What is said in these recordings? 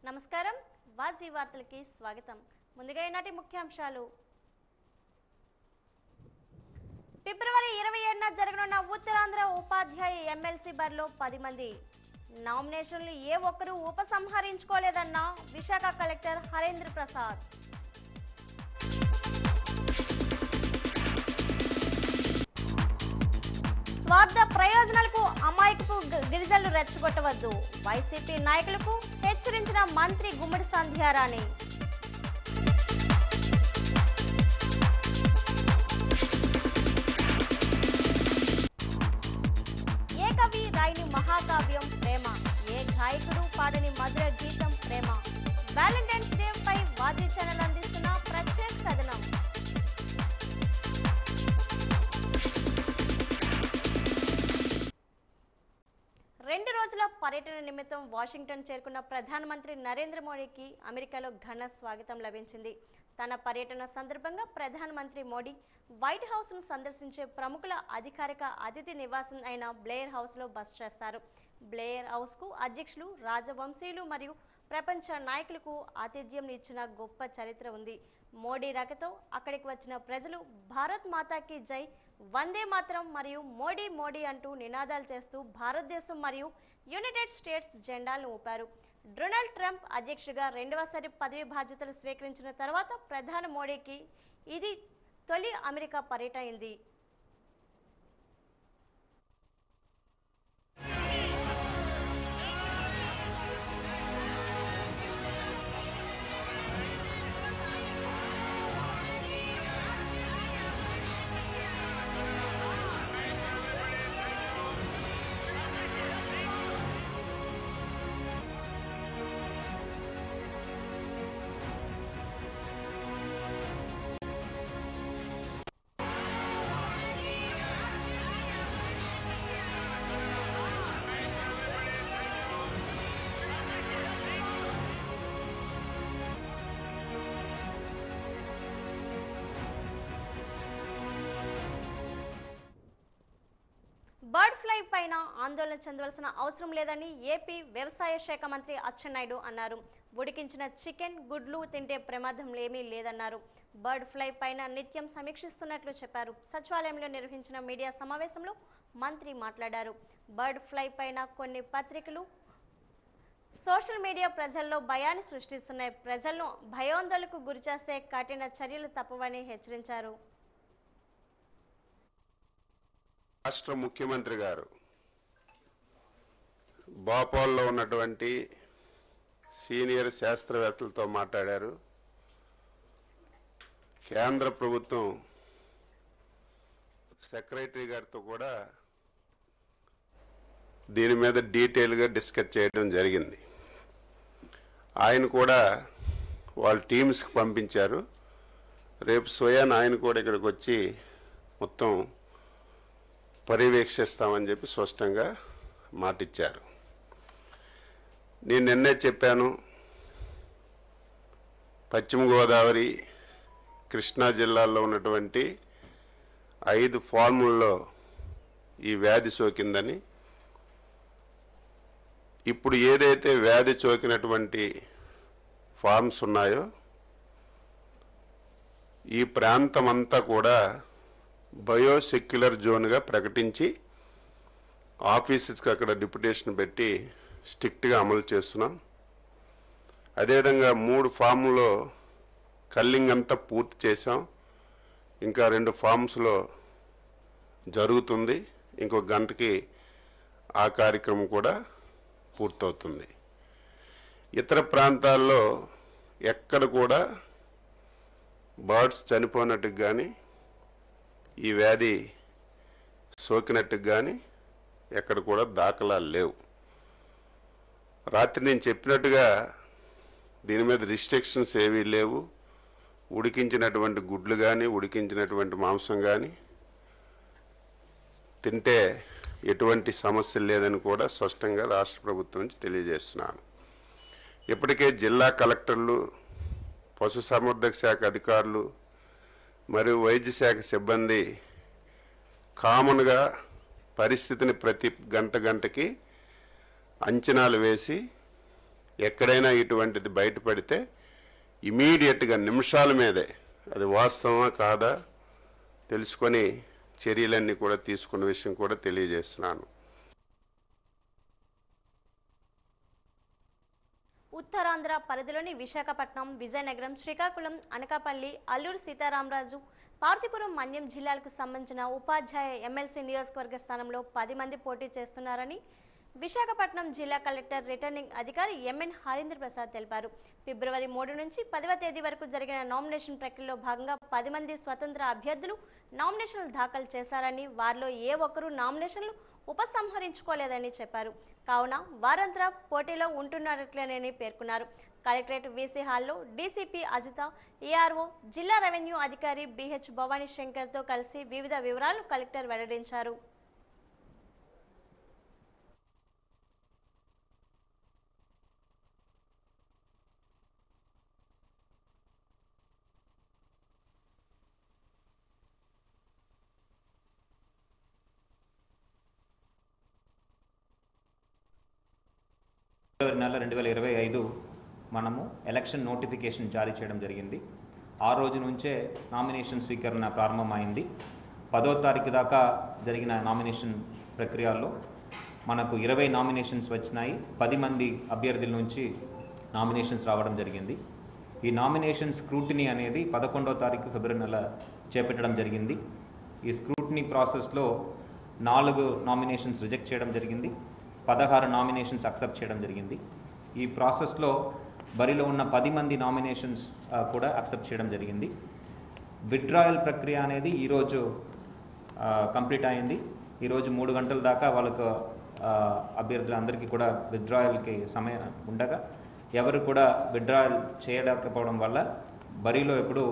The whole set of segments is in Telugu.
నమస్కారం వాజీ వార్తలకి స్వాగతం. ముందుగా ఈనాటి ముఖ్యాంశాలు. ఫిబ్రవరి 27న జరగనున్న ఉత్తరాంధ్ర ఉపాధ్యాయ ఎమ్మెల్సీ బరిలో 10 మంది. నామినేషన్లు ఏ ఒక్కరూ ఉపసంహరించుకోలేదన్న విశాఖ కలెక్టర్ హరేంద్ర ప్రసాద్. స్వార్థ ప్రయోజనాలకు అమాయకపు గిరిజనులు రెచ్చగొట్టవద్దు. వైసీపీ నాయకులకు హెచ్చరించిన మంత్రి గుమ్మడి సంధ్యారాణి. ఏ కవి రాయని మహాకావ్యం ప్రేమ, ఏ గాయకుడు పాడని మధుర గీతం ప్రేమ. వ్యాలంటైన్స్ డే పై వాజీ ఛానల్ అందిస్తున్న ప్రత్యేక కథనం. 2 రోజుల పర్యటన నిమిత్తం వాషింగ్టన్ చేరుకున్న ప్రధానమంత్రి నరేంద్ర మోడీకి అమెరికాలో ఘన స్వాగతం లభించింది. తన పర్యటన సందర్భంగా ప్రధానమంత్రి మోడీ వైట్ హౌస్ను సందర్శించే ప్రముఖుల అధికారిక అతిథి నివాసం అయిన బ్లేయర్ హౌస్లో బస చేస్తారు. బ్లేయర్ హౌస్కు అధ్యక్షులు, రాజవంశీయులు మరియు ప్రపంచ నాయకులకు ఆతిథ్యం ఇచ్చిన గొప్ప చరిత్ర ఉంది. మోడీ రాకతో అక్కడికి వచ్చిన ప్రజలు భారత్ మాతాకి జై, వందే మాతరం మరియు మోడీ మోడీ అంటూ నినాదాలు చేస్తూ భారతదేశం మరియు యునైటెడ్ స్టేట్స్ జెండాలను ఊపారు. డొనాల్డ్ ట్రంప్ అధ్యక్షుడిగా 2వసారి పదవి బాధ్యతలు స్వీకరించిన తర్వాత ప్రధాని మోడీకి ఇది తొలి అమెరికా పర్యటన అయింది. బర్డ్ ఫ్లై పైన ఆందోళన చెందవలసిన అవసరం లేదని ఏపీ వ్యవసాయ శాఖ మంత్రి అచ్చెన్నాయుడు అన్నారు. ఉడికించిన చికెన్, గుడ్లు తింటే ప్రమాదం ఏమీ లేదన్నారు. బర్డ్ ఫ్లై పైన నిత్యం సమీక్షిస్తున్నట్లు చెప్పారు. సచివాలయంలో నిర్వహించిన మీడియా సమావేశంలో మంత్రి మాట్లాడారు. బర్డ్ ఫ్లై పైన కొన్ని పత్రికలు, సోషల్ మీడియా ప్రజల్లో భయాన్ని సృష్టిస్తున్నాయి. ప్రజలను భయాందోళనకు గురిచేస్తే కఠిన చర్యలు తప్పవని హెచ్చరించారు. రాష్ట్ర ముఖ్యమంత్రి గారు భోపాల్లో ఉన్నటువంటి సీనియర్ శాస్త్రవేత్తలతో మాట్లాడారు. కేంద్ర ప్రభుత్వం సెక్రటరీ గారితో కూడా దీని మీద డీటెయిల్గా డిస్కస్ చేయడం జరిగింది. ఆయన కూడా వాళ్ళ టీమ్స్కి పంపించారు. రేపు స్వయాన ఆయన కూడా ఇక్కడికి వచ్చి మొత్తం పర్యవేక్షిస్తామని చెప్పి స్పష్టంగా మాటిచ్చారు. నేను నిన్నే చెప్పాను, పశ్చిమ గోదావరి, కృష్ణా జిల్లాల్లో ఉన్నటువంటి 5 ఫార్ముల్లో ఈ వ్యాధి సోకిందని. ఇప్పుడు ఏదైతే వ్యాధి సోకినటువంటి ఫార్మ్స్ ఉన్నాయో ఈ ప్రాంతం అంతా కూడా బయోసెక్యులర్ జోన్గా ప్రకటించి ఆఫీసెస్కి అక్కడ డిప్యుటేషన్ పెట్టి స్ట్రిక్ట్గా అమలు చేస్తున్నాం. అదేవిధంగా 3 ఫామ్లో కల్లింగ్ అంతా పూర్తి చేసాం. ఇంకా 2 ఫామ్స్లో జరుగుతుంది. ఇంకో గంటకి ఆ కార్యక్రమం కూడా పూర్తవుతుంది. ఇతర ప్రాంతాల్లో ఎక్కడ కూడా బర్డ్స్ చనిపోయినట్టుకు కానీ ఈ వ్యాధి సోకినట్టుకు కానీ ఎక్కడ కూడా దాఖలాలు లేవు. రాత్రి నేను చెప్పినట్టుగా దీని మీద రిస్ట్రిక్షన్స్ ఏవీ లేవు. ఉడికించినటువంటి గుడ్లు కానీ ఉడికించినటువంటి మాంసం కానీ తింటే ఎటువంటి సమస్య లేదని కూడా స్పష్టంగా రాష్ట్ర ప్రభుత్వం నుంచి తెలియజేస్తున్నాను. ఇప్పటికే జిల్లా కలెక్టర్లు, పశుసంవర్ధక శాఖ అధికారులు మరియు వైద్య శాఖ సిబ్బంది కామన్గా పరిస్థితిని ప్రతి గంటకి అంచనాలు వేసి ఎక్కడైనా ఇటువంటిది బయటపడితే ఇమీడియట్గా నిమిషాల మీదే అది వాస్తవమా కాదా తెలుసుకొని చర్యలన్నీ కూడా తీసుకున్న విషయం కూడా తెలియజేస్తున్నాను. ఉత్తరాంధ్ర పరిధిలోని విశాఖపట్నం, విజయనగరం, శ్రీకాకుళం, అనకాపల్లి, అల్లూరు సీతారామరాజు, పార్తీపురం, మన్యం జిల్లాలకు సంబంధించిన ఉపాధ్యాయ ఎమ్మెల్సీ నియోజకవర్గ స్థానంలో 10 మంది పోటీ చేస్తున్నారని విశాఖపట్నం జిల్లా కలెక్టర్ రిటర్నింగ్ అధికారి ఎంఎన్ హరీంద్ర ప్రసాద్ తెలిపారు. ఫిబ్రవరి 3 నుంచి 10వ తేదీ వరకు జరిగిన నామినేషన్ ప్రక్రియలో భాగంగా 10 మంది స్వతంత్ర అభ్యర్థులు నామినేషన్లు దాఖలు చేశారని, వారిలో ఏ ఒక్కరూ నామినేషన్లు ఉపసంహరించుకోలేదని చెప్పారు. కావున వారంతా పోటీలో ఉంటున్నట్లేనని పేర్కొన్నారు. కలెక్టరేట్ వీసీ హాల్లో డీసీపీ అజిత, ఏఆర్ఓ, జిల్లా రెవెన్యూ అధికారి బిహెచ్ భవానీ శంకర్తో కలిసి వివిధ వివరాలను కలెక్టర్ వెల్లడించారు. ఫిబ్రవరి నెల 2025 మనము ఎలక్షన్ నోటిఫికేషన్ జారీ చేయడం జరిగింది. ఆ రోజు నుంచే నామినేషన్ స్వీకరణ ప్రారంభమైంది. 10వ తారీఖు దాకా జరిగిన నామినేషన్ ప్రక్రియలో మనకు 20 నామినేషన్స్ వచ్చినాయి. 10 మంది అభ్యర్థుల నుంచి నామినేషన్స్ రావడం జరిగింది. ఈ నామినేషన్ స్క్రూటినీ అనేది 11వ తారీఖు ఫిబ్రవరి నెల చేపట్టడం జరిగింది. ఈ స్క్రూటినీ ప్రాసెస్లో 4 నామినేషన్స్ రిజెక్ట్ చేయడం జరిగింది, 16 నామినేషన్స్ అక్సెప్ట్ చేయడం జరిగింది. ఈ ప్రాసెస్లో బరిలో ఉన్న 10 మంది నామినేషన్స్ కూడా అక్సెప్ట్ చేయడం జరిగింది. విత్డ్రాయల్ ప్రక్రియ అనేది ఈరోజు కంప్లీట్ అయింది. ఈరోజు 3 గంటల దాకా వాళ్ళకు అభ్యర్థులందరికీ కూడా విత్డ్రాయల్కి సమయం ఉండగా ఎవరు కూడా విత్డ్రాయల్ చేయలేకపోవడం వల్ల బరిలో ఇప్పుడు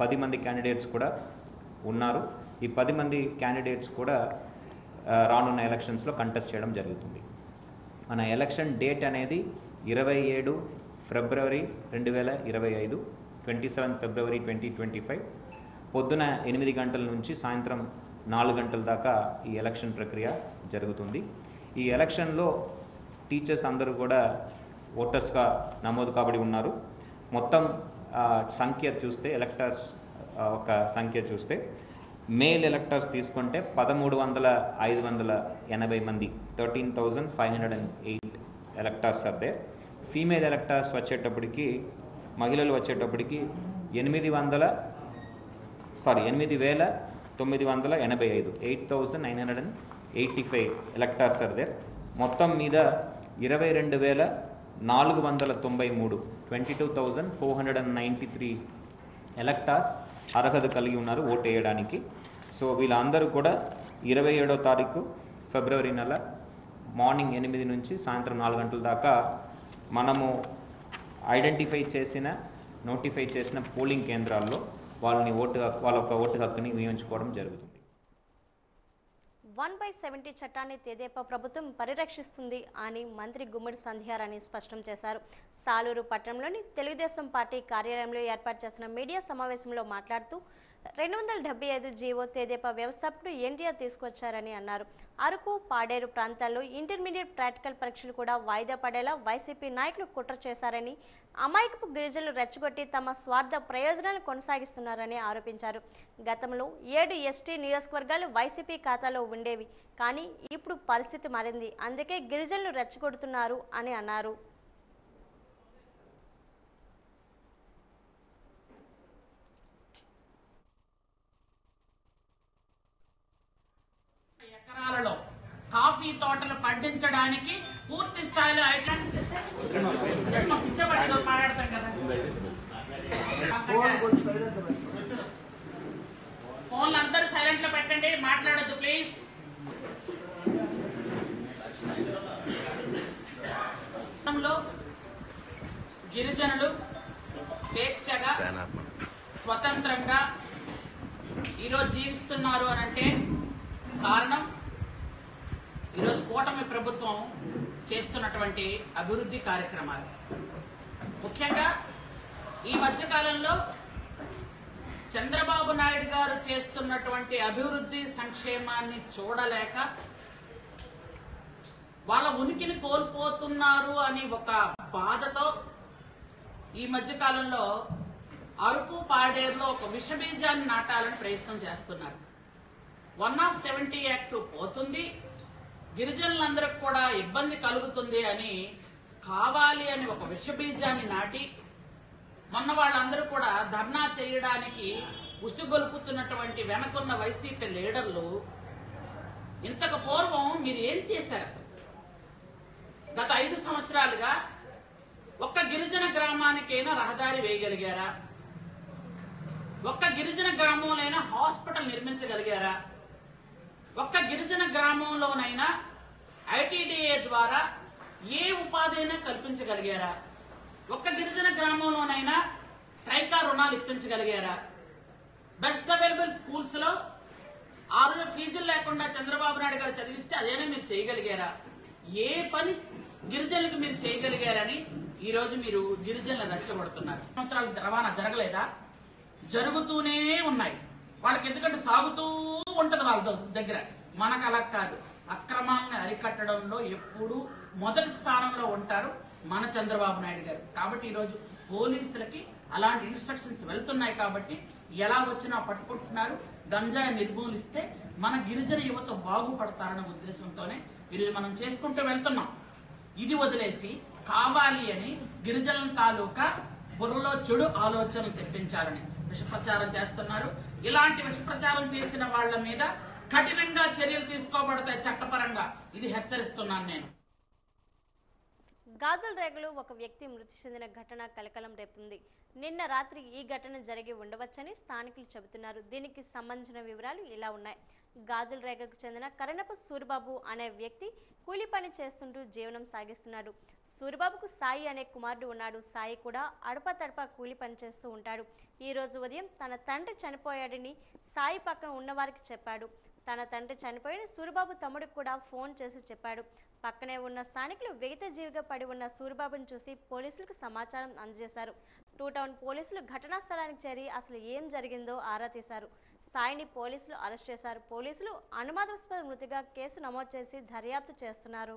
10 మంది క్యాండిడేట్స్ కూడా ఉన్నారు. ఈ 10 మంది క్యాండిడేట్స్ కూడా రానున్న ఎలక్షన్స్లో కంటెస్ట్ చేయడం జరుగుతుంది. మన ఎలక్షన్ డేట్ అనేది 27 ఫిబ్రవరి 2025, 27 ఫిబ్రవరి 2025 పొద్దున 8 గంటల నుంచి సాయంత్రం 4 గంటల దాకా ఈ ఎలక్షన్ ప్రక్రియ జరుగుతుంది. ఈ ఎలక్షన్లో టీచర్స్ అందరూ కూడా ఓటర్స్గా నమోదు కాబడి ఉన్నారు. మొత్తం సంఖ్య చూస్తే ఎలక్టర్స్ ఒక సంఖ్య చూస్తే మేల్ ఎలక్టర్స్ తీసుకుంటే 13,580 మంది, 13,508 electors are there. Female electors వచ్చేటప్పటికి, మహిళలు వచ్చేటప్పటికి 8,985, 8,985 ఎలక్టర్స్ ఆర్ దేర్. మొత్తం మీద 22,493, 22,493 ఎలక్టర్స్ అర్హత కలిగి ఉన్నారు ఓటు వేయడానికి. సో వీళ్ళందరూ కూడా 27వ తారీఖు ఫిబ్రవరి నెల మార్నింగ్ 8 నుంచి సాయంత్రం 4 గంటల దాకా మనము నోటిఫై చేసిన పోలింగ్ కేంద్రాల్లో వాళ్ళ యొక్క ఓటు హక్కుని వినియోగించుకోవడం జరుగుతుంది. 1/70 చట్టాన్ని తెదేపా ప్రభుత్వం పరిరక్షిస్తుంది అని మంత్రి గుమ్మడి సంధ్యారాణి స్పష్టం చేశారు. సాలూరు పట్టణంలోని తెలుగుదేశం పార్టీ కార్యాలయంలో ఏర్పాటు చేసిన మీడియా సమావేశంలో మాట్లాడుతూ 275 జీవో తెదేపా వ్యవస్థాపకుడు ఎన్టీఆర్ తీసుకొచ్చారని అన్నారు. అరకు, పాడేరు ప్రాంతాల్లో ఇంటర్మీడియట్ ప్రాక్టికల్ పరీక్షలు కూడా వాయిదా పడేలా వైసీపీ నాయకులు కుట్ర చేశారని, అమాయకపు గిరిజనులు రెచ్చగొట్టి తమ స్వార్థ ప్రయోజనాలు కొనసాగిస్తున్నారని ఆరోపించారు. గతంలో 7 ఎస్టీ నియోజకవర్గాలు వైసీపీ ఖాతాలో ఉండేవి, కానీ ఇప్పుడు పరిస్థితి మారింది. అందుకే గిరిజనులు రెచ్చగొడుతున్నారు అని అన్నారు. ఎకరాలలో కాఫీ తోటలు పండించడానికి పూర్తి స్థాయిలో మాట్లాడతాం కదా. ఫోన్లు అందరూ సైలెంట్ లో పెట్టండి, మాట్లాడద్దు ప్లీజ్. గిరిజనులు స్వేచ్ఛగా స్వతంత్రంగా ఈరోజు జీవిస్తున్నారు అని అంటే కారణం ఈరోజు కూటమి ప్రభుత్వం చేస్తున్నటువంటి అభివృద్ధి కార్యక్రమాలు. ముఖ్యంగా ఈ మధ్యకాలంలో చంద్రబాబు నాయుడు గారు చేస్తున్నటువంటి అభివృద్ధి సంక్షేమాన్ని చూడలేక వాళ్ళ ఉనికిని కోల్పోతున్నారు అని ఒక బాధతో ఈ మధ్య కాలంలో అరకు పాడేరులో ఒక విషబీజాన్ని నాటాలని ప్రయత్నం చేస్తున్నారు. 170 యాక్ట్ పోతుంది, గిరిజనులందరికి కూడా ఇబ్బంది కలుగుతుంది అని కావాలి అని ఒక విషబీజాన్ని నాటి మొన్న వాళ్ళందరూ కూడా ధర్నా చేయడానికి ఉసిగొలుపుతున్నటువంటి వెనకున్న వైసీపీ లీడర్లు ఇంతకు పూర్వం మీరు ఏం చేశారు? అసలు గత 5 సంవత్సరాలుగా ఒక్క గిరిజన గ్రామానికైనా రహదారి వేయగలిగారా? ఒక్క గిరిజన గ్రామంలోనైనా హాస్పిటల్ నిర్మించగలిగారా? ఒక్క గిరిజన గ్రామంలోనైనా ఐటీడీఏ ద్వారా ఏ ఉపాధి అయినా కల్పించగలిగారా? ఒక్క గిరిజన గ్రామంలోనైనా ట్రైకా రుణాలు ఇప్పించగలిగారా? బెస్ట్ అవైలబుల్ స్కూల్స్ లో ఆ రోజు ఫీజులు లేకుండా చంద్రబాబు నాయుడు గారు చదివిస్తే అదేనా మీరు చేయగలిగారా? ఏ పని గిరిజనులకు మీరు చేయగలిగారని ఈ రోజు మీరు గిరిజనులు రెచ్చగొడుతున్నారు. సంవత్సరాలు రవాణా జరగలేదా? జరుగుతూనే ఉన్నాయి. వాళ్ళకి ఎందుకంటే సాగుతూ ఉంటది వాళ్ళ దగ్గర. మనకు అలా కాదు. అక్రమాలను అరికట్టడంలో ఎప్పుడు మొదటి స్థానంలో ఉంటారు మన చంద్రబాబు నాయుడు గారు. కాబట్టి ఈరోజు పోలీసులకి అలాంటి ఇన్స్ట్రక్షన్స్ వెళ్తున్నాయి. కాబట్టి ఎలా వచ్చినా పట్టుకుంటున్నారు. గంజాయి నిర్మూలిస్తే మన గిరిజన యువత బాగుపడతారనే ఉద్దేశంతోనే ఈరోజు మనం చేసుకుంటూ వెళ్తున్నాం. ఇది వదిలేసి కావాలి అని గిరిజనుల తాలూకా బుర్రలో చెడు ఆలోచనలు తెప్పించాలని విషప్రచారం చేస్తున్నారు. ఇలాంటి విషప్రచారం చేసిన వాళ్ల మీద కఠినంగా చర్యలు తీసుకోబడతాయి చట్టపరంగా. ఇది హెచ్చరిస్తున్నాను నేను. గాజుల రేగలో ఒక వ్యక్తి మృతి చెందిన ఘటన కలకలం రేపుతుంది. నిన్న రాత్రి ఈ ఘటన జరిగి ఉండవచ్చని స్థానికులు చెబుతున్నారు. దీనికి సంబంధించిన వివరాలు ఇలా ఉన్నాయి. గాజుల రేగకు చెందిన కరణపు సూరిబాబు అనే వ్యక్తి కూలి పని చేస్తుంటూ జీవనం సాగిస్తున్నాడు. సూరిబాబుకు సాయి అనే కుమారుడు ఉన్నాడు. సాయి కూడా అడపతడప కూలి పని చేస్తూ ఉంటాడు. ఈ రోజు ఉదయం తన తండ్రి చనిపోయాడని సాయి పక్కన ఉన్నవారికి చెప్పాడు. తన తండ్రి చనిపోయిన సూరిబాబు తమ్ముడికి కూడా ఫోన్ చేసి చెప్పాడు. పక్కనే ఉన్న స్థానికులు విగత జీవిగా పడి ఉన్న సూరిబాబును చూసి పోలీసులకు సమాచారం అందజేశారు. 2 టౌన్ పోలీసులు ఘటనా స్థలానికి చేరి అసలు ఏం జరిగిందో ఆరా తీశారు. సాయిని పోలీసులు అరెస్ట్ చేశారు. పోలీసులు అనుమానాస్పద మృతిగా కేసు నమోదు చేసి దర్యాప్తు చేస్తున్నారు.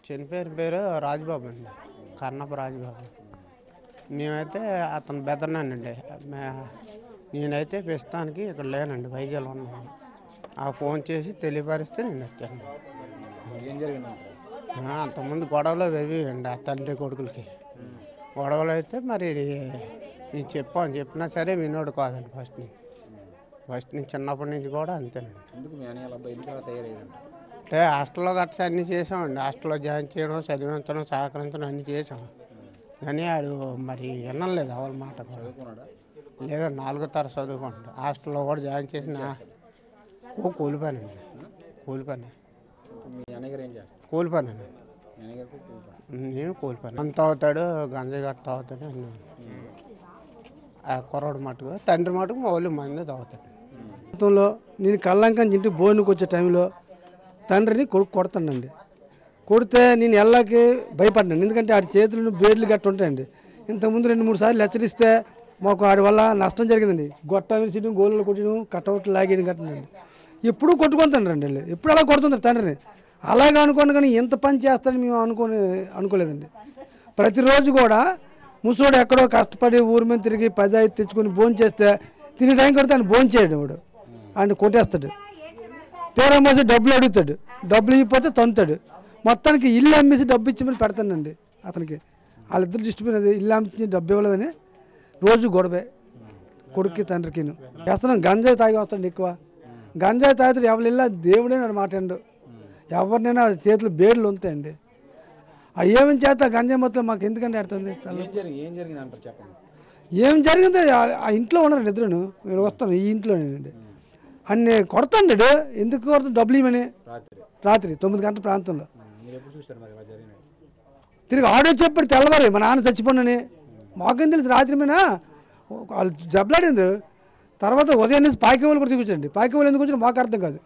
చనిపోయిన పేరు రాజబాబు అండి, కర్ణపు రాజబాబు. మేమైతే అతను బెదర్నానండి. నేనైతే ప్రస్తుతానికి ఇక్కడ లేనండి, వైజాగ్లో ఉన్నాను. ఆ ఫోన్ చేసి తెలియపరిస్తే నేను వచ్చాను. ఏం జరిగిందంట? అంతకుముందు గొడవలు అవి అండి ఆ తండ్రి కొడుకులకి. గొడవలు అయితే మరి నేను చెప్పినా సరే వినోడు కాదండి. ఫస్ట్ నుంచి చిన్నప్పటి నుంచి కూడా అంతేనండి. ఎందుకు మీ అన్నయ్య అబ్బాయి ఎందుకు అలా తయారయ్యారంట? అంటే హాస్టల్లో గట్రా అన్నీ చేసామండి. హాస్టల్లో జాయిన్ చేయడం, చదివించడం, సహకరించడం అన్నీ చేసాం. కానీ ఆడు మరి వినలేదు అవల మాట కూడా. చదువుకున్నాడా? లేదా 4వ తరగతి చదువుకుంటాడు. హాస్టల్లో కూడా జాయిన్ చేసిన కూలిపోయానండి. కూలిపోయాను. మీ అన్నయ్య గారు ఏం చేస్తారు? కూలిపోయానండి. మీ అన్నయ్య గారికి నేను కూలిపోయాను. అంత అవుతాడు, గంజాయి గట్ట తాగుతాడు అన్నాను. ఆ కుర్రాడు మటుకు, తండ్రి మటుకు మా వాళ్ళు మంది తాగుతాడు. గతంలో నేను కళ్ళంకం ఇంటికి భోజనకు వచ్చే టైంలో తండ్రిని కొడుకు కొడతానండి. కొడితే నేను ఎల్లకి భయపడ్డాను. ఎందుకంటే ఆడి చేతులను బేడ్లు గట్ట ఉంటాయండి. ఇంతకుముందు 2-3 సార్లు హెచ్చరిస్తే మాకు ఆడి వల్ల నష్టం జరిగిందండి. గొట్ట విరిచడం, గోళ్ళు కొట్టడం, కట్టవుట్లు లాగేయడం కట్టండి. ఎప్పుడూ కొట్టుకుంటానండి వాళ్ళు. ఎప్పుడు అలా కొడుతుంటారు తండ్రిని. అలాగే అనుకోను, కానీ ఎంత పని చేస్తారని మేము అనుకోలేదండి. ప్రతిరోజు కూడా ముసలోడు ఎక్కడో కష్టపడి ఊరి మీద తిరిగి 10 తెచ్చుకొని భోజనం చేస్తే తినే టైం కొడితే ఆయన భోజనం చేయడు. వాడు ఆయన కొట్టేస్తాడు. తీరా మోసి డబ్బులు అడుగుతాడు. డబ్బులు ఇవ్వకపోతే తంతాడు. మొత్తానికి ఇల్లు అమ్మేసి డబ్బు ఇచ్చి పెడతానండి అతనికి. వాళ్ళిద్దరు డిస్ట్రిబ్యూట్ ఇల్లు అమ్మించి డబ్బు ఇవ్వలేదని రోజు గొడవే కొడుక్కి తండ్రికి. వ్యసనం గంజాయి తాగి వస్తాడు ఎక్కువ. గంజాయి తాగితే ఎవరిల్లా దేవుడే నా మాట అండు. ఎవరినైనా చేతులు బేడ్లు ఉంటాయండి. అది ఏమని చేస్తా గంజాయి మొత్తం మాకు ఎందుకంటే ఆడుతుంది. ఏం జరిగింది అంటారు చెప్పండి. ఏం జరిగిందో ఆ ఇంట్లో ఉన్నారు నిద్రను. మీరు వస్తాను ఈ ఇంట్లోనేనండి. అన్ని కొడతాడు. ఎందుకు కొడతాడు? డబ్బులు ఇవ్వని. రాత్రి 9 గంటల ప్రాంతంలో తిరిగి ఆడియో చెప్పాడు. తెల్లవారు మా నాన్న చచ్చిపోయినని. మాకేం తెలుసు? రాత్రి మీద వాళ్ళు జబ్బలాడింది. తర్వాత ఉదయం నుంచి పాకివాళ్ళు కూడా దిగుచ్చండి. పాకివాళ్ళు ఎందుకు వచ్చారు మాకు అర్థం కాదు.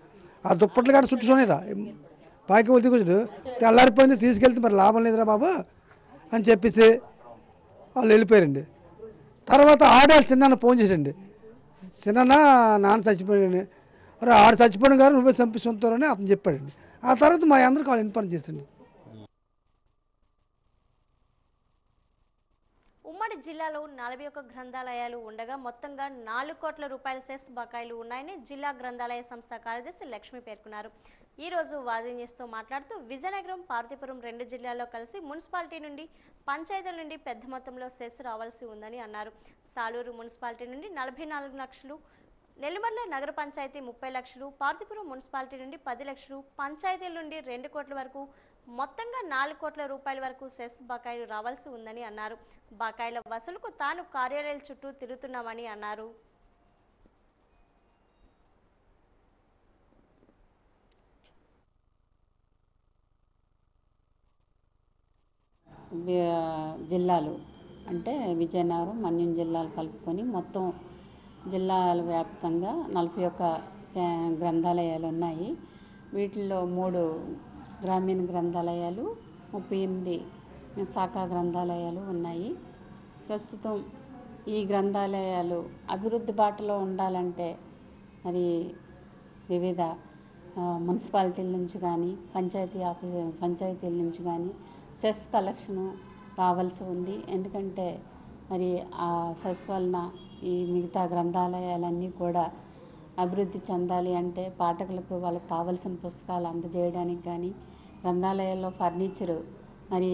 ఆ దుప్పట్లు కాడ చుట్టుకునేరా పాకివాళ్ళు దిగొచ్చాడు. తెల్లారిపోయింది, తీసుకెళ్తే మరి లాభం లేదురా బాబు అని చెప్పేసి వాళ్ళు వెళ్ళిపోయారండి. తర్వాత ఆడాలి చిన్న ఫోన్ చేసండి, చిన్న నాన్న చచ్చిపోయాడని. అరే ఆడు చచ్చిపోయిన గారు నువ్వే చంపిస్తుంటారని అతను చెప్పాడండి. ఆ తర్వాత మా అందరికి వాళ్ళు ఇన్ఫార్మ్ చేసింది. ఉమ్మడి జిల్లాలో 41 గ్రంథాలయాలు ఉండగా మొత్తంగా 4 కోట్ల రూపాయల సెస్ బకాయిలు ఉన్నాయని జిల్లా గ్రంథాలయ సంస్థ కార్యదర్శి లక్ష్మి పేర్కొన్నారు. ఈ రోజు వాజీ న్యూస్తో మాట్లాడుతూ విజయనగరం, పార్వతీపురం 2 జిల్లాల్లో కలిసి మున్సిపాలిటీ నుండి, పంచాయతీల నుండి పెద్ద మొత్తంలో సెస్ రావాల్సి ఉందని అన్నారు. సాలూరు మున్సిపాలిటీ నుండి 44 లక్షలు, నెల్లిమర్ల నగర పంచాయతీ 30 లక్షలు, పార్వతీపురం మున్సిపాలిటీ నుండి 10 లక్షలు, పంచాయతీల నుండి 2 కోట్ల వరకు మొత్తంగా 4 కోట్ల రూపాయల వరకు సెస్ బకాయిలు రావాల్సి ఉందని అన్నారు. బకాయిల వసూలుకు తాను కార్యాలయాల చుట్టూ తిరుగుతున్నామని అన్నారు. జిల్లాలు అంటే విజయనగరం, మన్యం జిల్లాలు కలుపుకొని మొత్తం జిల్లాల వ్యాప్తంగా 41 గ్రంథాలయాలు ఉన్నాయి. వీటిల్లో 3 గ్రామీణ గ్రంథాలయాలు, 38 శాఖా గ్రంథాలయాలు ఉన్నాయి. ప్రస్తుతం ఈ గ్రంథాలయాలు అభివృద్ధి బాటలో ఉండాలంటే మరి వివిధ మున్సిపాలిటీల నుంచి కానీ, పంచాయతీల నుంచి కానీ సెస్ కలెక్షను రావాల్సి ఉంది. ఎందుకంటే మరి ఆ సెస్ వలన ఈ మిగతా గ్రంథాలయాలన్నీ కూడా అభివృద్ధి చెందాలి అంటే పాఠకులకు వాళ్ళకి కావాల్సిన పుస్తకాలు అందజేయడానికి కానీ, గ్రంథాలయాల్లో ఫర్నిచరు మరి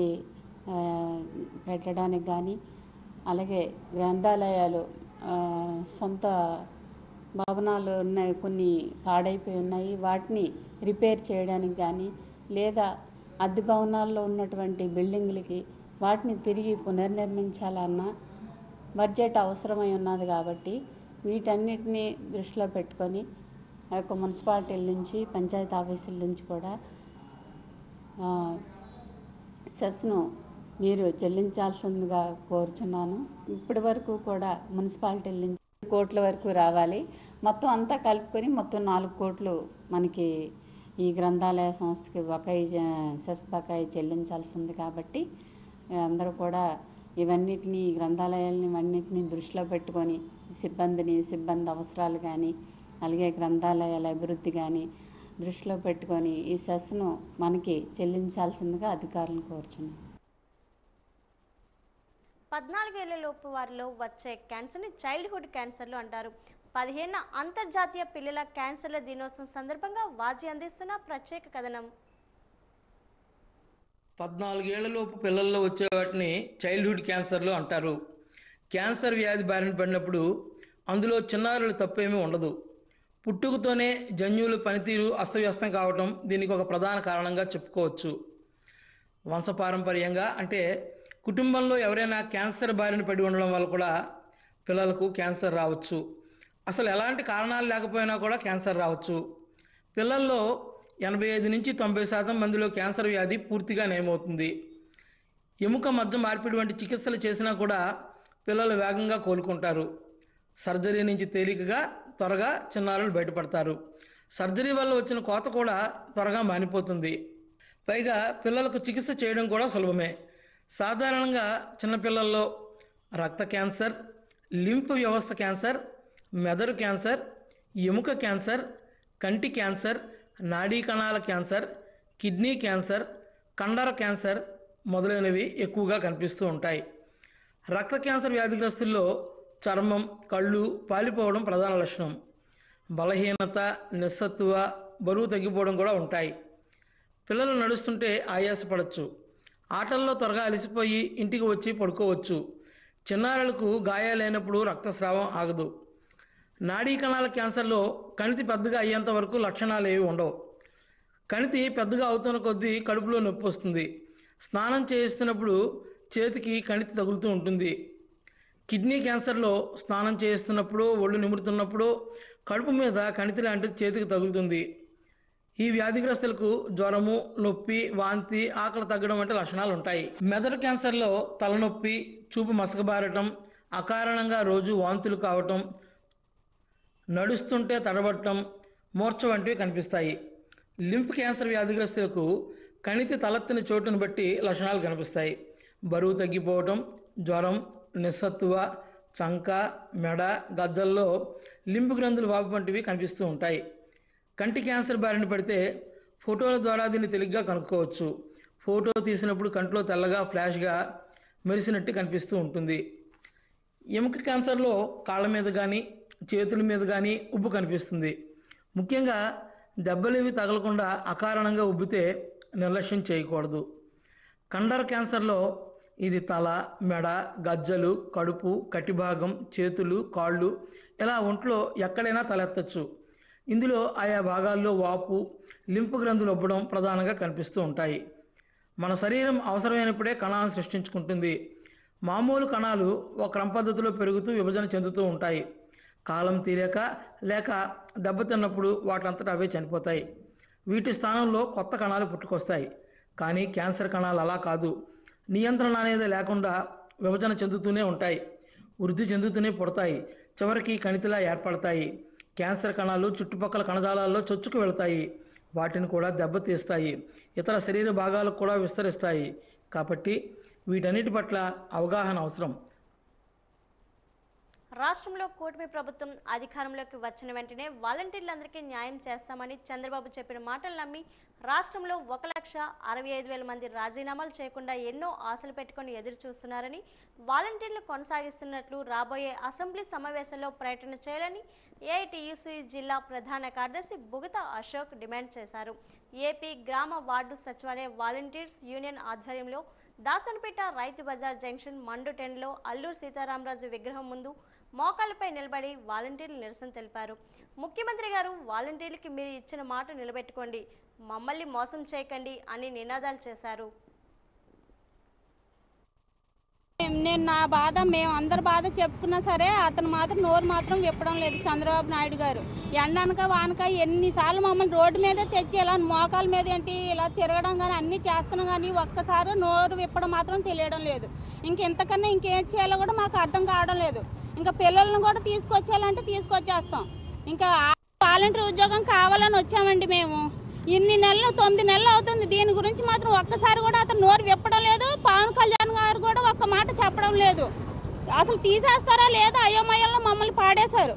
పెట్టడానికి కానీ, అలాగే గ్రంథాలయాలు సొంత భవనాలు ఉన్నాయి, కొన్ని పాడైపోయి ఉన్నాయి, వాటిని రిపేర్ చేయడానికి కానీ, లేదా అద్దె భవనాల్లో ఉన్నటువంటి బిల్డింగ్లకి వాటిని తిరిగి పునర్నిర్మించాలన్న బడ్జెట్ అవసరమై ఉన్నది. కాబట్టి వీటన్నిటిని దృష్టిలో పెట్టుకొని ఆ యొక్క మున్సిపాలిటీల నుంచి, పంచాయతీ ఆఫీసుల నుంచి కూడా సెస్ను మీరు చెల్లించాల్సిందిగా కోరుచున్నాను. ఇప్పటి వరకు కూడా మున్సిపాలిటీల నుంచి 2 కోట్ల వరకు రావాలి. మొత్తం అంతా కలుపుకొని మొత్తం 4 కోట్లు మనకి ఈ గ్రంథాలయ సంస్థకి సెస్ బకాయి చెల్లించాల్సి ఉంది. కాబట్టి అందరూ కూడా ఇవన్నిటినీ, గ్రంథాలయాలని దృష్టిలో పెట్టుకొని సిబ్బంది అవసరాలు కానీ, అలాగే గ్రంథాలయాల అభివృద్ధి కానీ దృష్టిలో పెట్టుకొని ఈ సెస్ను మనకి చెల్లించాల్సిందిగా అధికారులను కోరుచున్నాను. 14 ఏళ్లలోపు వారిలో వచ్చే క్యాన్సర్ని చైల్డ్హుడ్ క్యాన్సర్లు అంటారు. 15వ అంతర్జాతీయ పిల్లల క్యాన్సర్ల దినోత్సవం సందర్భంగా వాజీ అందిస్తున్న ప్రత్యేక కథనం. 14 ఏళ్లలోపు పిల్లల్లో వచ్చే వాటిని చైల్డ్హుడ్ క్యాన్సర్లు అంటారు. క్యాన్సర్ వ్యాధి బారిన పడినప్పుడు అందులో చిన్నారుల తప్పేమీ ఉండదు. పుట్టుకతోనే జన్యువుల పనితీరు అస్తవ్యస్తం కావటం దీనికి ఒక ప్రధాన కారణంగా చెప్పుకోవచ్చు. వంశపారంపర్యంగా అంటే కుటుంబంలో ఎవరైనా క్యాన్సర్ బారిన పడి ఉండడం వల్ల కూడా పిల్లలకు క్యాన్సర్ రావచ్చు. అసలు ఎలాంటి కారణాలు లేకపోయినా కూడా క్యాన్సర్ రావచ్చు. పిల్లల్లో 85 నుంచి 90% మందిలో క్యాన్సర్ వ్యాధి పూర్తిగా నయమవుతుంది. ఎముక మధ్య మార్పిడి వంటి చికిత్సలు చేసినా కూడా పిల్లలు వేగంగా కోలుకుంటారు. సర్జరీ నుంచి తేలికగా త్వరగా చిన్నారులు బయటపడతారు. సర్జరీ వల్ల వచ్చిన కోత కూడా త్వరగా మానిపోతుంది. పైగా పిల్లలకు చికిత్స చేయడం కూడా సులభమే. సాధారణంగా చిన్నపిల్లల్లో రక్త క్యాన్సర్, లింఫ్ వ్యవస్థ క్యాన్సర్, మెదడు క్యాన్సర్, ఎముక క్యాన్సర్, కంటి క్యాన్సర్, నాడీ కణాల క్యాన్సర్, కిడ్నీ క్యాన్సర్, కండర క్యాన్సర్ మొదలైనవి ఎక్కువగా కనిపిస్తూ ఉంటాయి. రక్త క్యాన్సర్ వ్యాధిగ్రస్తుల్లో చర్మం, కళ్ళు పాలిపోవడం ప్రధాన లక్షణం. బలహీనత, నిస్సత్తువ, బరువు తగ్గిపోవడం కూడా ఉంటాయి. పిల్లలు నడుస్తుంటే ఆయాసపడవచ్చు. ఆటల్లో త్వరగా అలసిపోయి ఇంటికి వచ్చి పడుకోవచ్చు. చిన్నారులకు గాయాలైనప్పుడు రక్తస్రావం ఆగదు. నాడీ కణాల క్యాన్సర్లో కణితి పెద్దగా అయ్యేంత వరకు లక్షణాలు ఏవి ఉండవు. కణితి పెద్దగా అవుతున్న కొద్దీ కడుపులో నొప్పి వస్తుంది. స్నానం చేయిస్తున్నప్పుడు చేతికి కణితి తగులుతూ ఉంటుంది. కిడ్నీ క్యాన్సర్లో స్నానం చేయిస్తున్నప్పుడు, ఒళ్ళు నిమురుతున్నప్పుడు కడుపు మీద కణితి లాంటిది చేతికి తగులుతుంది. ఈ వ్యాధిగ్రస్తులకు జ్వరము, నొప్పి, వాంతి, ఆకలి తగ్గడం వంటి లక్షణాలు ఉంటాయి. మెదడు క్యాన్సర్లో తలనొప్పి, చూపు మసకబారటం, అకారణంగా రోజు వాంతులు కావటం, నడుస్తుంటే తడబట్టడం, మూర్ఛ వంటివి కనిపిస్తాయి. లింఫ్ క్యాన్సర్ వ్యాధిగ్రస్తులకు కణితి తలెత్తిన చోటును బట్టి లక్షణాలు కనిపిస్తాయి. బరువు తగ్గిపోవటం, జ్వరం, నిస్సత్తువ, చంక, మెడ, గజ్జల్లో లింబు గ్రంథులు వాపు వంటివి కనిపిస్తూ ఉంటాయి. కంటి క్యాన్సర్ బారిన పడితే ఫోటోల ద్వారా దీన్ని తేలిగ్గా కనుక్కోవచ్చు. ఫోటో తీసినప్పుడు కంట్లో తెల్లగా ఫ్లాష్గా మెరిసినట్టు కనిపిస్తూ ఉంటుంది. ఎముక క్యాన్సర్లో కాళ్ళ మీద కానీ చేతుల మీద కానీ ఉబ్బు కనిపిస్తుంది. ముఖ్యంగా దెబ్బలేవి తగలకుండా అకారణంగా ఉబ్బితే నిర్లక్ష్యం చేయకూడదు. కండర క్యాన్సర్లో ఇది తల, మెడ, గజ్జలు, కడుపు, కటిభాగం, చేతులు, కాళ్ళు ఇలా ఒంట్లో ఎక్కడైనా తలెత్తచ్చు. ఇందులో ఆయా భాగాల్లో వాపు, లింపు గ్రంథులు ఉబ్బడం ప్రధానంగా కనిపిస్తూ ఉంటాయి. మన శరీరం అవసరమైనప్పుడే కణాలను సృష్టించుకుంటుంది. మామూలు కణాలు ఒక క్రమ పద్ధతిలో పెరుగుతూ విభజన చెందుతూ ఉంటాయి. కాలం తీరాక లేక దెబ్బతిన్నప్పుడు వాటంతటా అవే చనిపోతాయి. వీటి స్థానంలో కొత్త కణాలు పుట్టుకొస్తాయి. కానీ క్యాన్సర్ కణాలు అలా కాదు. నియంత్రణ అనేది లేకుండా విభజన చెందుతూనే ఉంటాయి. వృద్ధి చెందుతూనే పుడతాయి. చివరికి కణితిలా ఏర్పడతాయి. క్యాన్సర్ కణాలు చుట్టుపక్కల కణజాలాల్లో చొచ్చుకు వెళతాయి. వాటిని కూడా దెబ్బతీస్తాయి. ఇతర శరీర భాగాలకు కూడా విస్తరిస్తాయి. కాబట్టి వీటన్నిటి పట్ల అవగాహన అవసరం. రాష్ట్రంలో కూటమి ప్రభుత్వం అధికారంలోకి వచ్చిన వెంటనే వాలంటీర్లందరికీ న్యాయం చేస్తామని చంద్రబాబు చెప్పిన మాటలు నమ్మి రాష్ట్రంలో 1,65,000 మంది రాజీనామాలు చేయకుండా ఎన్నో ఆశలు పెట్టుకొని ఎదురు చూస్తున్నారని, వాలంటీర్లు కొనసాగిస్తున్నట్లు రాబోయే అసెంబ్లీ సమావేశంలో ప్రకటన చేయాలని ఏఐటీయూసీ జిల్లా ప్రధాన కార్యదర్శి బుగత అశోక్ డిమాండ్ చేశారు. ఏపీ గ్రామ వార్డు సచివాలయ వాలంటీర్స్ యూనియన్ ఆధ్వర్యంలో దాసనపేట రైతు బజార్ జంక్షన్ మండు 10లో అల్లూరు సీతారామరాజు విగ్రహం ముందు మోకాళ్ళపై నిలబడి వాలంటీర్లు నిరసన తెలిపారు. ముఖ్యమంత్రి గారు, వాలంటీర్లకి మీరు ఇచ్చిన మాట నిలబెట్టుకోండి, మమ్మల్ని మోసం చేయకండి అని నినాదాలు చేశారు. నేను నా బాధ, మేము అందరి బాధ చెప్పుకున్నా సరే అతను మాత్రం నోరు మాత్రం విప్పడం లేదు చంద్రబాబు నాయుడు గారు. ఎండనక వానక ఎన్నిసార్లు మమ్మల్ని రోడ్డు మీద తెచ్చి ఇలా మోకాల మీద ఏంటి ఇలా తిరగడం కానీ అన్నీ చేస్తున్నాం కానీ ఒక్కసారి నోరు విప్పడం మాత్రం తెలియడం లేదు. ఇంతకన్నా ఇంకేం చేయాలో కూడా మాకు అర్థం కావడం లేదు. ఇంకా పిల్లలను కూడా తీసుకొచ్చేయాలంటే తీసుకొచ్చేస్తాం. ఇంకా వాలంటీర్ ఉద్యోగం కావాలని వచ్చామండి మేము. ఇన్ని నెలలు 9 నెలలు అవుతుంది. దీని గురించి మాత్రం ఒక్కసారి కూడా అతను నోరు విప్పడం లేదు. పవన్ కళ్యాణ్ గారు కూడా ఒక్క మాట చెప్పడం లేదు. అసలు తీసేస్తారా లేదా అయోమయంలో మమ్మల్ని పాడేశారు.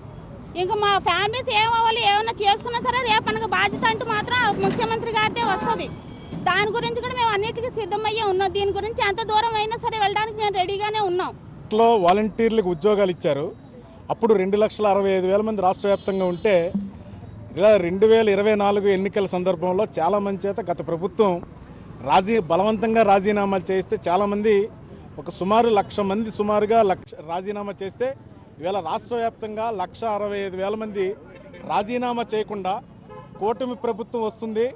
ఇంకా మా ఫ్యామిలీస్ ఏమవ్వాలి, ఏమన్నా చేసుకున్నా సరే రేపనక బాధ్యత అంటూ మాత్రం ముఖ్యమంత్రి గారిదే వస్తుంది. దాని గురించి కూడా మేము అన్నిటికీ సిద్ధమయ్యే ఉన్నాం. దీని గురించి ఎంత దూరం అయినా సరే వెళ్ళడానికి మేము రెడీగానే ఉన్నాం. వాలంటీర్లకు ఉద్యోగాలు ఇచ్చారు. అప్పుడు 2,65,000 మంది రాష్ట్ర వ్యాప్తంగా ఉంటే ఇలా 2024 ఎన్నికల సందర్భంలో చాలామంది చేత గత ప్రభుత్వం బలవంతంగా రాజీనామాలు చేస్తే చాలామంది సుమారు 1,00,000 మంది సుమారుగా రాజీనామా చేస్తే ఇవాళ రాష్ట్ర వ్యాప్తంగా 1,65,000 మంది రాజీనామా చేయకుండా కూటమి ప్రభుత్వం వస్తుంది.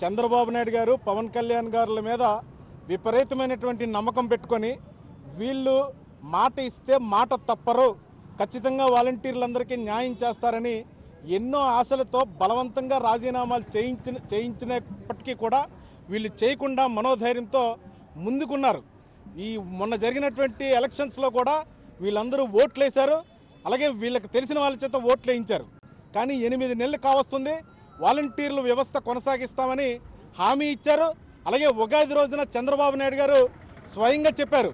చంద్రబాబు నాయుడు గారు, పవన్ కళ్యాణ్ గారుల మీద విపరీతమైనటువంటి నమ్మకం పెట్టుకొని వీళ్ళు మాట ఇస్తే మాట తప్పరు, ఖచ్చితంగా వాలంటీర్లందరికీ న్యాయం చేస్తారని ఎన్నో ఆశలతో బలవంతంగా రాజీనామాలు చేయించినప్పటికీ కూడా వీళ్ళు చేయకుండా మనోధైర్యంతో ముందుకున్నారు. ఈ మొన్న జరిగినటువంటి ఎలక్షన్స్లో కూడా వీళ్ళందరూ ఓట్లు వేశారు. అలాగే వీళ్ళకి తెలిసిన వాళ్ళ చేత ఓట్లు వేయించారు. కానీ 8 నెలలు కావస్తుంది. వాలంటీర్ల వ్యవస్థ కొనసాగిస్తామని హామీ ఇచ్చారు. అలాగే ఉగాది రోజున చంద్రబాబు నాయుడు గారు స్వయంగా చెప్పారు,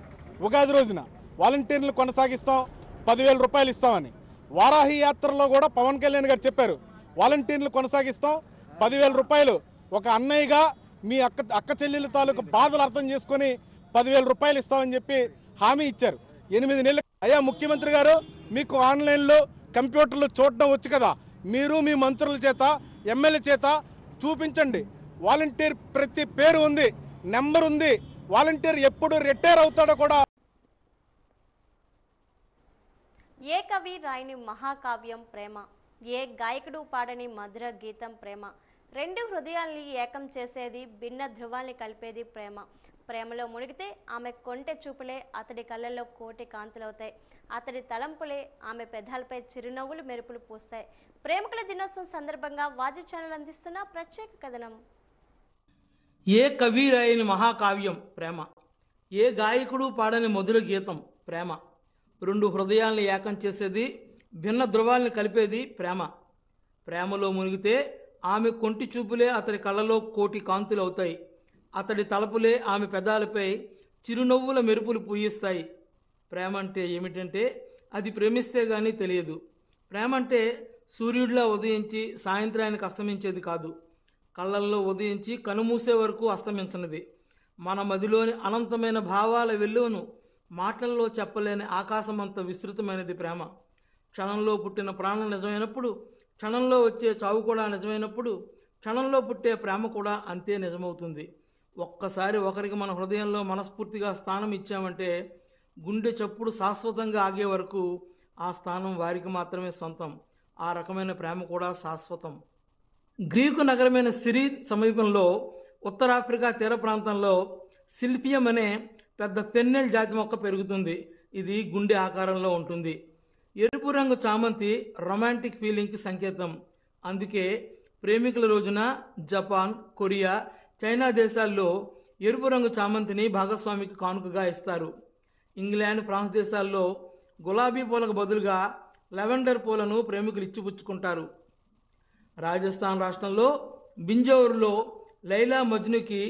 ఉగాది రోజున వాలంటీర్లు కొనసాగిస్తాం, 10,000 రూపాయలు ఇస్తామని. వారాహి యాత్రలో కూడా పవన్ కళ్యాణ్ గారు చెప్పారు, వాలంటీర్లు కొనసాగిస్తాం, 10,000 రూపాయలు. ఒక అన్నయ్యగా మీ అక్క చెల్లెళ్ళ తాలూకు బాధలు అర్థం చేసుకొని 10,000 రూపాయలు ఇస్తామని చెప్పి హామీ ఇచ్చారు. 8 నెలలు అయ్యా ముఖ్యమంత్రి గారు, మీకు ఆన్లైన్లో కంప్యూటర్లు చూడడం వచ్చు కదా, మీరు మీ మంత్రుల చేత ఎమ్మెల్యే చేత చూపించండి. వాలంటీర్ ప్రతి పేరు ఉంది, నెంబర్ ఉంది. వాలంటీర్ ఎప్పుడు రిటైర్ అవుతాడో కూడా. ఏ కవి రాయని మహాకావ్యం ప్రేమ, ఏ గాయకుడు పాడని మధుర గీతం ప్రేమ. 2 హృదయాల్ని ఏకం చేసేది, భిన్న ధృవాల్ని కలిపేది ప్రేమ. ప్రేమలో మునిగితే ఆమె కొంటె చూపులే అతడి కళ్ళల్లో కోటి కాంతులవుతాయి. అతడి తలంపులే ఆమె పెదాలపై చిరునవ్వులు మెరుపులు పూస్తాయి. ప్రేమికుల దినోత్సవం సందర్భంగా వాజీ ఛానల్ అందిస్తున్న ప్రత్యేక కథనం. ఏ కవి రాయని మహాకావ్యం ప్రేమ, ఏ గాయకుడు పాడని మధుర గీతం ప్రేమ. 2 హృదయాల్ని ఏకం చేసేది, భిన్న ధృవాల్ని కలిపేది ప్రేమ. ప్రేమలో మునిగితే ఆమె కొంటి చూపులే అతడి కళ్ళలో కోటి కాంతులు అవుతాయి. అతడి తలపులే ఆమె పెదాలపై చిరునవ్వుల మెరుపులు పూయిస్తాయి. ప్రేమ అంటే ఏమిటంటే అది ప్రేమిస్తే కానీ తెలియదు. ప్రేమ అంటే సూర్యుడిలా ఉదయించి సాయంత్రానికి అస్తమించేది కాదు. కళ్ళల్లో ఉదయించి కనుమూసే వరకు అస్తమించనిది. మన మదిలోని అనంతమైన భావాల వెల్లువను మాటల్లో చెప్పలేని ఆకాశమంత విస్తృతమైనది ప్రేమ. క్షణంలో పుట్టిన ప్రాణం నిజమైనప్పుడు, క్షణంలో వచ్చే చావు కూడా నిజమైనప్పుడు, క్షణంలో పుట్టే ప్రేమ కూడా అంతే నిజమవుతుంది. ఒక్కసారి ఒకరికి మన హృదయంలో మనస్ఫూర్తిగా స్థానం ఇచ్చామంటే గుండె చప్పుడు శాశ్వతంగా ఆగే వరకు ఆ స్థానం వారికి మాత్రమే సొంతం. ఆ రకమైన ప్రేమ కూడా శాశ్వతం. గ్రీకు నగరమైన సిరీన్ సమీపంలో ఉత్తరాఫ్రికా తీర ప్రాంతంలో సిల్పియం అనే పెద్ద ఫెన్నెల్ జాతి మొక్క పెరుగుతుంది. ఇది గుండె ఆకారంలో ఉంటుంది. ఎరుపు రంగు చామంతి రొమాంటిక్ ఫీలింగ్కి సంకేతం. అందుకే ప్రేమికుల రోజున జపాన్, కొరియా, చైనా దేశాల్లో ఎరుపు రంగు చామంతిని భాగస్వామికి కానుకగా ఇస్తారు. ఇంగ్లాండ్, ఫ్రాన్స్ దేశాల్లో గులాబీ పూలకు బదులుగా లెవెండర్ పూలను ప్రేమికులు ఇచ్చిపుచ్చుకుంటారు. రాజస్థాన్ రాష్ట్రంలో బింజౌర్లో లైలా మజ్నుకి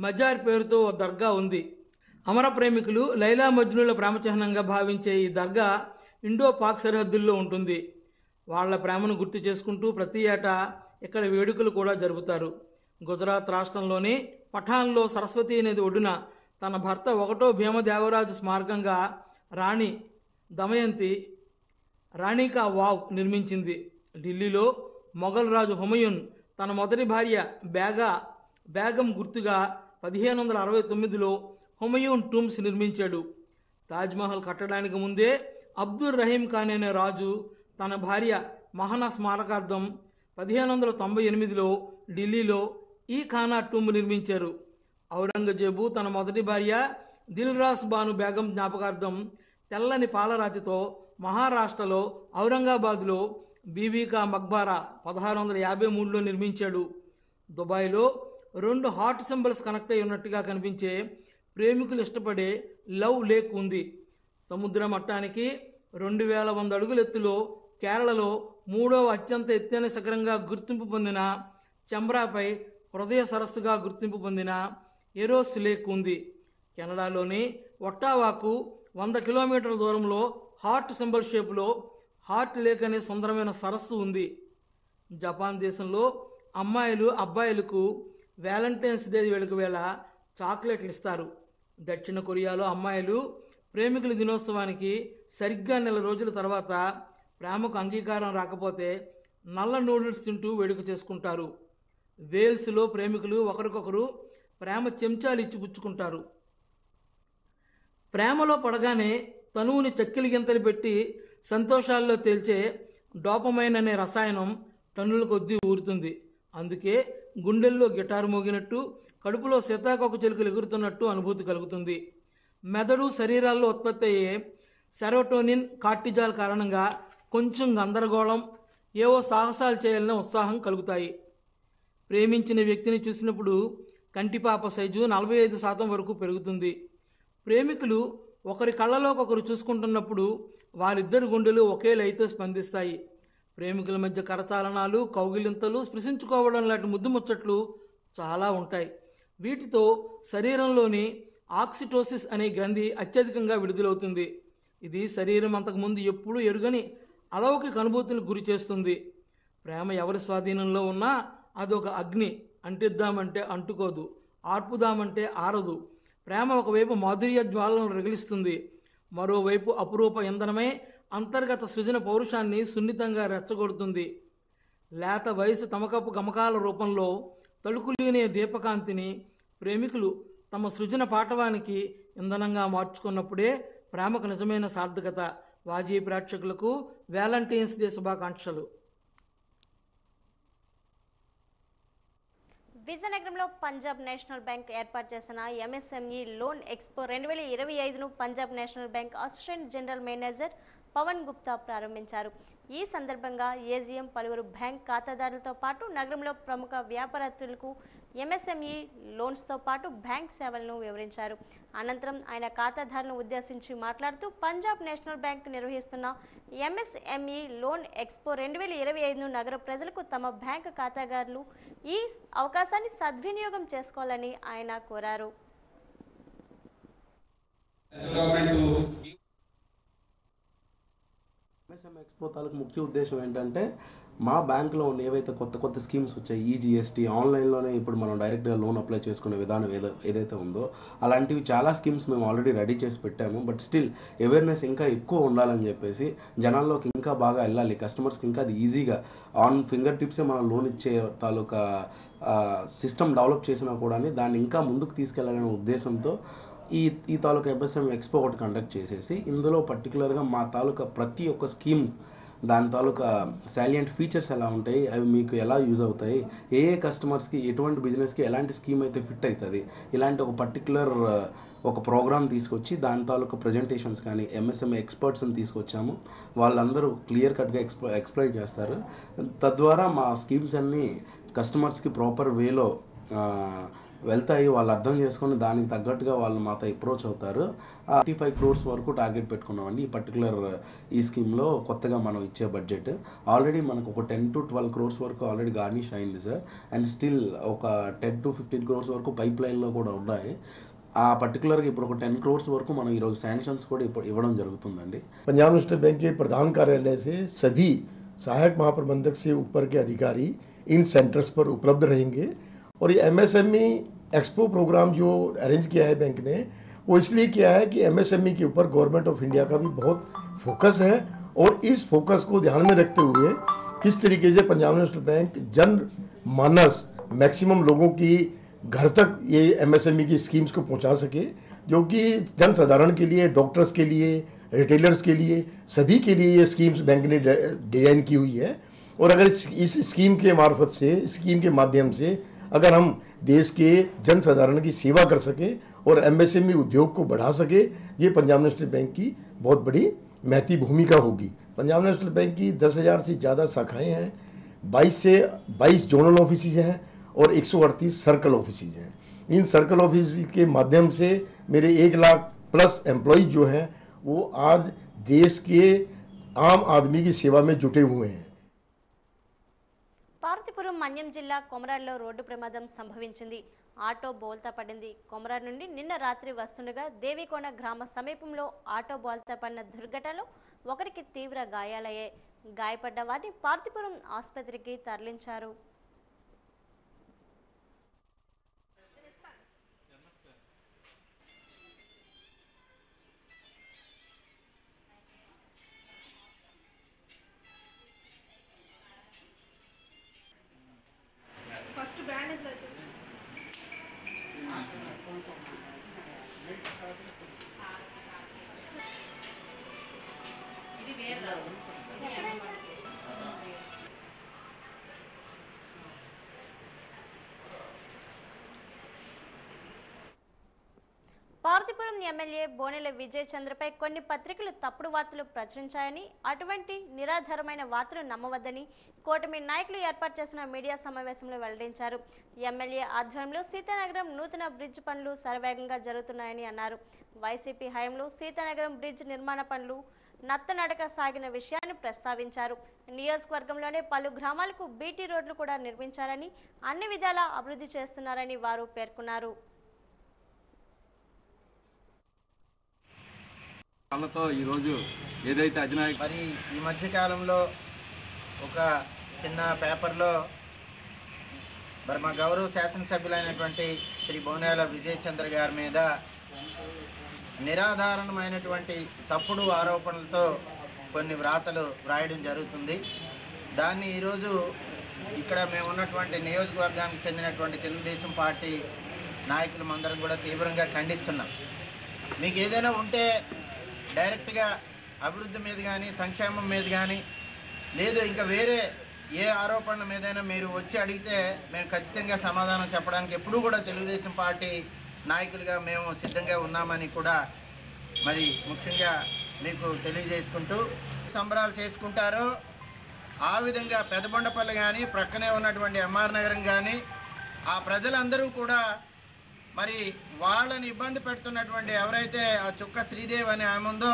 మజార్ పేరుతో ఓ దర్గా ఉంది. అమర ప్రేమికులు లైలా మజ్నుల ప్రేమ చిహ్నంగా భావించే ఈ దర్గా ఇండో పాక్ సరిహద్దుల్లో ఉంటుంది. వాళ్ల ప్రేమను గుర్తు చేసుకుంటూ ప్రతి ఏటా ఇక్కడ వేడుకలు కూడా జరుపుతారు. గుజరాత్ రాష్ట్రంలోని పఠాన్లో సరస్వతి నది ఒడ్డున తన భర్త 1వ భీమదేవరాజు స్మారకంగా రాణి దమయంతి రాణికా వావ్ నిర్మించింది. ఢిల్లీలో మొఘల్ రాజు హుమయూన్ తన మొదటి భార్య బేగం గుర్తుగా 1569లో హుమయూన్ టూమ్స్ నిర్మించాడు. తాజ్మహల్ కట్టడానికి ముందే అబ్దుల్ రహీం ఖాన్ అనే రాజు తన భార్య మహనా స్మారకార్థం 1598లో ఢిల్లీలో ఈ ఖానా టూమ్ నిర్మించారు. ఔరంగజేబు తన మొదటి భార్య దిల్రాస్ బాను బేగం జ్ఞాపకార్థం తెల్లని పాలరాతితో మహారాష్ట్రలో ఔరంగాబాద్లో బీబీకా మక్బారా 1653లో నిర్మించాడు. దుబాయ్లో 2 హార్ట్ సింబల్స్ కనెక్ట్ అయి ఉన్నట్టుగా కనిపించే ప్రేమికులు ఇష్టపడే లవ్ లేక్ ఉంది. సముద్ర మట్టానికి 2100 అడుగుల ఎత్తులో కేరళలో 3వ అత్యంత ఎత్తైన శిఖరంగా గుర్తింపు పొందిన చెంబ్రాపై హృదయ సరస్సుగా గుర్తింపు పొందిన ఎరోస్ లేక్ ఉంది. కెనడాలోని ఒట్టావాకు 100 కిలోమీటర్ల దూరంలో హార్ట్ సింబల్ షేపులో హార్ట్ లేక్ అనే సుందరమైన సరస్సు ఉంది. జపాన్ దేశంలో అమ్మాయిలు అబ్బాయిలకు వ్యాలంటైన్స్ డే వేడుక వేళ చాక్లెట్లు ఇస్తారు. దక్షిణ కొరియాలో అమ్మాయిలు ప్రేమికుల దినోత్సవానికి సరిగ్గా 1 నెల రోజుల తర్వాత ప్రేమకు అంగీకారం రాకపోతే నల్ల నూడిల్స్ తింటూ వేడుక చేసుకుంటారు. వేల్స్లో ప్రేమికులు ఒకరికొకరు ప్రేమ చెంచాలు ఇచ్చి పుచ్చుకుంటారు. ప్రేమలో పడగానే తనువుని చక్కిలి గింతలు పెట్టి సంతోషాల్లో తేల్చే డోపమైన్ అనే రసాయనం టన్నుల కొద్దీ ఊరుతుంది. అందుకే గుండెల్లో గిటారు మోగినట్టు, కడుపులో సీతాకోక చిలుకలు ఎగురుతున్నట్టు అనుభూతి కలుగుతుంది. మెదడు, శరీరాల్లో ఉత్పత్తి అయ్యే సెరోటోనిన్, కార్టిజాల్ కారణంగా కొంచెం గందరగోళం, ఏవో సాహసాలు చేయాలనే ఉత్సాహం కలుగుతాయి. ప్రేమించిన వ్యక్తిని చూసినప్పుడు కంటిపాప సైజు 45% వరకు పెరుగుతుంది. ప్రేమికులు ఒకరి కళ్ళలోకొకరు చూసుకుంటున్నప్పుడు వారిద్దరి గుండెలు ఒకే లయతో స్పందిస్తాయి. ప్రేమికుల మధ్య కరచాలనాలు, కౌగిలింతలు, స్పృశించుకోవడం లాంటి ముద్దు ముచ్చట్లు చాలా ఉంటాయి. వీటితో శరీరంలోని ఆక్సిటోసిస్ అనే గ్రంథి అత్యధికంగా విడుదలవుతుంది. ఇది శరీరం అంతకుముందు ఎప్పుడూ ఎరుగని అలౌకిక అనుభూతులకు గురి చేస్తుంది. ప్రేమ ఎవరి స్వాధీనంలో ఉన్నా అదొక అగ్ని. అంటిద్దామంటే అంటుకోదు, ఆర్పుదామంటే ఆరదు. ప్రేమ ఒకవైపు మాధుర్య జ్వాలను రగిలిస్తుంది, మరోవైపు అపురూప ఇంధనమై అంతర్గత సృజన పౌరుషాన్ని సున్నితంగా రెచ్చగొడుతుంది. లేత వయసు తమకపు గమకాల రూపంలో తళుకులీనే దీపకాంతిని ప్రేమికులు తమ సృజన పాటవానికి ఇంధనంగా మార్చుకున్నప్పుడే ప్రేమకు నిజమైన సార్థకత. వాజీ ప్రేక్షకులకు వ్యాలంటైన్స్ డే శుభాకాంక్షలు. విజయనగరంలో పంజాబ్ నేషనల్ బ్యాంక్ ఏర్పాటు చేసిన ఎంఎస్ఎంఈ లోన్ ఎక్స్పో 2025ను Punjab national bank assistant general manager Pavan Gupta ప్రారంభించారు. ఈ సందర్భంగా ఏజీఎం పలువురు బ్యాంక్ ఖాతాదారులతో పాటు నగరంలో ప్రముఖ వ్యాపారస్తులకు ఎంఎస్ఎంఈ లోన్స్తో పాటు బ్యాంక్ సేవలను వివరించారు. అనంతరం ఆయన ఖాతాదారులను ఉద్దేశించి మాట్లాడుతూ పంజాబ్ నేషనల్ బ్యాంక్ నిర్వహిస్తున్న ఎంఎస్ఎంఈ లోన్ ఎక్స్పో 2025ను నగర ప్రజలకు తమ బ్యాంక్ ఖాతాదారులు ఈ అవకాశాన్ని సద్వినియోగం చేసుకోవాలని ఆయన కోరారు. ఎంఎస్ఎం ఎక్స్పో తాలూకు ముఖ్య ఉద్దేశం ఏంటంటే మా బ్యాంకులో ఉన్న ఏవైతే కొత్త స్కీమ్స్ వచ్చాయి, ఈజీఎస్టీ, ఆన్లైన్లోనే ఇప్పుడు మనం డైరెక్ట్గా లోన్ అప్లై చేసుకునే విధానం ఏదైతే ఉందో అలాంటివి చాలా స్కీమ్స్ మేము ఆల్రెడీ రెడీ చేసి పెట్టాము. బట్ స్టిల్ అవేర్నెస్ ఇంకా ఎక్కువ ఉండాలని చెప్పేసి జనాల్లోకి ఇంకా బాగా వెళ్ళాలి, కస్టమర్స్కి ఇంకా అది ఈజీగా ఆన్ ఫింగర్ టిప్సే మనం లోన్ ఇచ్చే తాలూకా సిస్టమ్ డెవలప్ చేసినా కూడా దాన్ని ఇంకా ముందుకు తీసుకెళ్లాలనే ఉద్దేశంతో ఈ తాలూకా ఎంఎస్ఎం ఎక్స్పో ఒకటి కండక్ట్ చేసేసి ఇందులో పర్టికులర్గా మా తాలూకా ప్రతి ఒక్క స్కీమ్ దాని తాలూకా సాలియంట్ ఫీచర్స్ ఎలా ఉంటాయి, అవి మీకు ఎలా యూజ్ అవుతాయి, ఏ కస్టమర్స్కి ఎటువంటి బిజినెస్కి ఎలాంటి స్కీమ్ అయితే ఫిట్ అవుతుంది, ఇలాంటి ఒక పర్టికులర్ ఒక ప్రోగ్రామ్ తీసుకొచ్చి దాని తాలూకా ప్రజెంటేషన్స్ కానీ ఎంఎస్ఎంఈ ఎక్స్పర్ట్స్ని తీసుకొచ్చాము. వాళ్ళందరూ క్లియర్ కట్గా ఎక్స్ప్లెయిన్ చేస్తారు. తద్వారా మా స్కీమ్స్ అన్నీ కస్టమర్స్కి ప్రాపర్ వేలో వెళ్తాయి, వాళ్ళు అర్థం చేసుకొని దానికి తగ్గట్టుగా వాళ్ళు మాతో అప్రోచ్ అవుతారు. 35 crores వరకు టార్గెట్ పెట్టుకున్నామండి ఈ పర్టికులర్ ఈ స్కీమ్లో కొత్తగా మనం ఇచ్చే బడ్జెట్. ఆల్రెడీ మనకు ఒక 10 to 12 crores వరకు ఆల్రెడీ గార్నిష్ అయింది సార్. అండ్ స్టిల్ ఒక 10 to 15 crores వరకు పైప్ లైన్లో కూడా ఉన్నాయి. ఆ పర్టికులర్గా ఇప్పుడు ఒక 10 crores వరకు మనం ఈరోజు శాంక్షన్స్ కూడా ఇవ్వడం జరుగుతుందండి. पंजाब नेशनल बैंक के प्रधान कार्यालय से सभी सहायक महाप्रबंधक से ऊपर के अधिकारी इन सेंटर्स पर उपलब्ध रहेंगे और ये एमएसएमई एक्सपो प्रोग्राम जो अरेंज किया है बैंक ने वो इसलिए किया है कि एमएसएमई के ऊपर गवर्नमेंट ऑफ इंडिया का भी बहुत फोकस है और इस फोकस को ध्यान में रखते हुए किस तरीके से पंजाब नेशनल बैंक जन मानस मैक्सिमम लोगों की घर तक ये एमएसएमई की स्कीम्स को पहुंचा सके, जो कि जन साधारण के लिए, डॉक्टर्स के लिए, रिटेलर्स के लिए, सभी के लिए ये स्कीम्स बैंक ने डिज़ाइन की हुई है. और अगर इस स्कीम के मार्फत से, स्कीम के माध्यम से अगर हम देश के जन साधारण की सेवा कर सके और एमएसएमई उद्योग को बढ़ा सके, ये पंजाब नेशनल बैंक की बहुत बड़ी महती भूमिका होगी. पंजाब नेशनल बैंक की 10,000 से ज़्यादा शाखाएं हैं, 22 जोनल ऑफिसेज हैं और 138 सर्कल ऑफिसेज हैं. इन सर्कल ऑफिस के माध्यम से मेरे 1 लाख प्लस एम्प्लॉयज जो हैं वो आज देश के आम आदमी की सेवा में जुटे हुए हैं. పార్వతీపురం మన్యం జిల్లా కొమరాల్లో రోడ్డు ప్రమాదం సంభవించింది. ఆటో బోల్తా పడింది. కొమరార్ నుండి నిన్న రాత్రి వస్తుండగా దేవికోన గ్రామ సమీపంలో ఆటో బోల్తా పడిన దుర్ఘటనలో ఒకరికి తీవ్ర గాయాలయ్యాయి. గాయపడ్డ వారిని పార్వతీపురం ఆసుపత్రికి తరలించారు. ఫస్ట్ బ్యాండేజ్ అయితే ఇది వేరే పార్వతీపురం ఎమ్మెల్యే బోనెల విజయ్ చంద్రపై కొన్ని పత్రికలు తప్పుడు వార్తలు ప్రచురించాయని, అటువంటి నిరాధారమైన వార్తలు నమ్మవద్దని కూటమి నాయకులు ఏర్పాటు చేసిన మీడియా సమావేశంలో వెల్లడించారు. ఎమ్మెల్యే ఆధ్వర్యంలో సీతానగరం నూతన బ్రిడ్జ్ పనులు శరవేగంగా జరుగుతున్నాయని అన్నారు. వైసీపీ హయాంలో సీతానగరం బ్రిడ్జ్ నిర్మాణ పనులు నత్తనడక సాగిన విషయాన్ని ప్రస్తావించారు. నియోజకవర్గంలోనే పలు గ్రామాలకు బీటీ రోడ్లు కూడా నిర్మించారని, అన్ని విధాలా అభివృద్ధి చేస్తున్నారని వారు పేర్కొన్నారు. వాళ్ళతో ఈరోజు ఏదైతే అధినాయక మరి ఈ మధ్యకాలంలో ఒక చిన్న పేపర్లో మరి మా గౌరవ శాసనసభ్యులైనటువంటి శ్రీ బోనేల విజయ్ చంద్ర గారి మీద నిరాధారణమైనటువంటి తప్పుడు ఆరోపణలతో కొన్ని వ్రాతలు వ్రాయడం జరుగుతుంది. దాన్ని ఈరోజు ఇక్కడ మేము ఉన్నటువంటి నియోజకవర్గానికి చెందినటువంటి తెలుగుదేశం పార్టీ నాయకులు అందరం కూడా తీవ్రంగా ఖండిస్తున్నాం. మీకు ఏదైనా ఉంటే డైరెక్ట్గా అభివృద్ధి మీద కానీ, సంక్షేమం మీద కానీ, లేదు ఇంకా వేరే ఏ ఆరోపణల మీదైనా మీరు వచ్చి అడిగితే మేము ఖచ్చితంగా సమాధానం చెప్పడానికి ఎప్పుడూ కూడా తెలుగుదేశం పార్టీ నాయకులుగా మేము సిద్ధంగా ఉన్నామని కూడా మరి ముఖ్యంగా మీకు తెలియజేసుకుంటూ సంబరాలు చేసుకుంటారో ఆ విధంగా పెదబొండపల్లి కానీ, ప్రక్కనే ఉన్నటువంటి ఎంఆర్ నగరం కానీ ఆ ప్రజలందరూ కూడా మరి వాళ్ళని ఇబ్బంది పెడుతున్నటువంటి ఎవరైతే ఆ చుక్క శ్రీదేవి అనే ఆమె ఉందో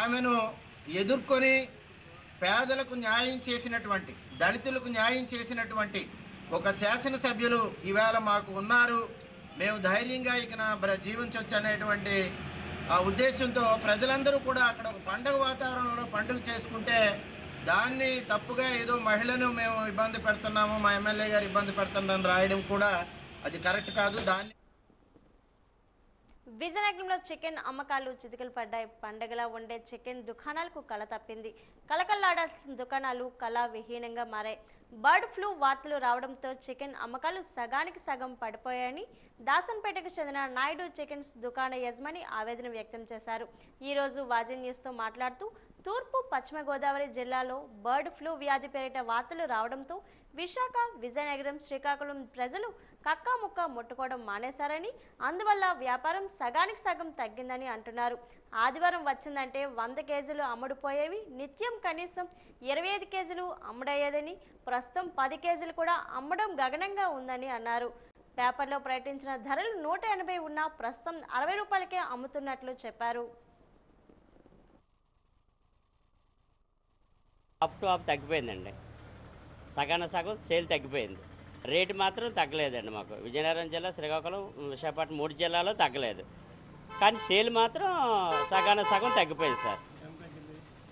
ఆమెను ఎదుర్కొని పేదలకు న్యాయం చేసినటువంటి, దళితులకు న్యాయం చేసినటువంటి ఒక శాసనసభ్యులు ఈవేళ మాకు ఉన్నారు, మేము ధైర్యంగా ఇక జీవించవచ్చు అనేటువంటి ఆ ఉద్దేశంతో ప్రజలందరూ కూడా అక్కడ ఒక పండుగ వాతావరణంలో పండుగ చేసుకుంటే దాన్ని తప్పుగా ఏదో మహిళను మేము ఇబ్బంది పెడుతున్నాము, మా ఎమ్మెల్యే గారు ఇబ్బంది పెడుతున్నారని రాయడం కూడా అది కరెక్ట్ కాదు. దాన్ని విజయనగరంలో చికెన్ అమ్మకాలు చితికలు పడ్డాయి. పండగలా ఉండే చికెన్ దుకాణాలకు కళ తప్పింది. కలకల్లాడాల్సిన దుకాణాలు కళా విహీనంగా మారాయి. బర్డ్ ఫ్లూ వార్తలు రావడంతో చికెన్ అమ్మకాలు సగానికి సగం పడిపోయాయని దాసన్పేటకు చెందిన నాయుడు చికెన్స్ దుకాణ యజమాని ఆవేదన వ్యక్తం చేశారు. ఈరోజు వాజీ న్యూస్తో మాట్లాడుతూ తూర్పు పశ్చిమ గోదావరి జిల్లాలో బర్డ్ ఫ్లూ వ్యాధి పేరిట వార్తలు రావడంతో విశాఖ, విజయనగరం, శ్రీకాకుళం ప్రజలు కక్కాముక్క ముట్టుకోవడం మానేశారని, అందువల్ల వ్యాపారం సగానికి సగం తగ్గిందని అంటున్నారు. ఆదివారం వచ్చిందంటే 100 కేజీలు అమ్ముడుపోయేవి నిత్యం కనీసం 25 కేజీలు అమ్ముడయ్యేదని, ప్రస్తుతం 10 కేజీలు కూడా అమ్మడం గగనంగా ఉందని అన్నారు. పేపర్లో ప్రకటించిన ధరలు 180 ఉన్నా ప్రస్తుతం 60 రూపాయలకే అమ్ముతున్నట్లు చెప్పారు. హాఫ్ టు హాఫ్ తగ్గిపోయిందండి. సగాన సగం సేల్ తగ్గిపోయింది. రేటు మాత్రం తగ్గలేదండి. మాకు విజయనగరం జిల్లా, శ్రీకాకుళం, విశాఖపట్నం 3 జిల్లాలో తగ్గలేదు. కానీ సేల్ మాత్రం సగాన సగం తగ్గిపోయింది సార్.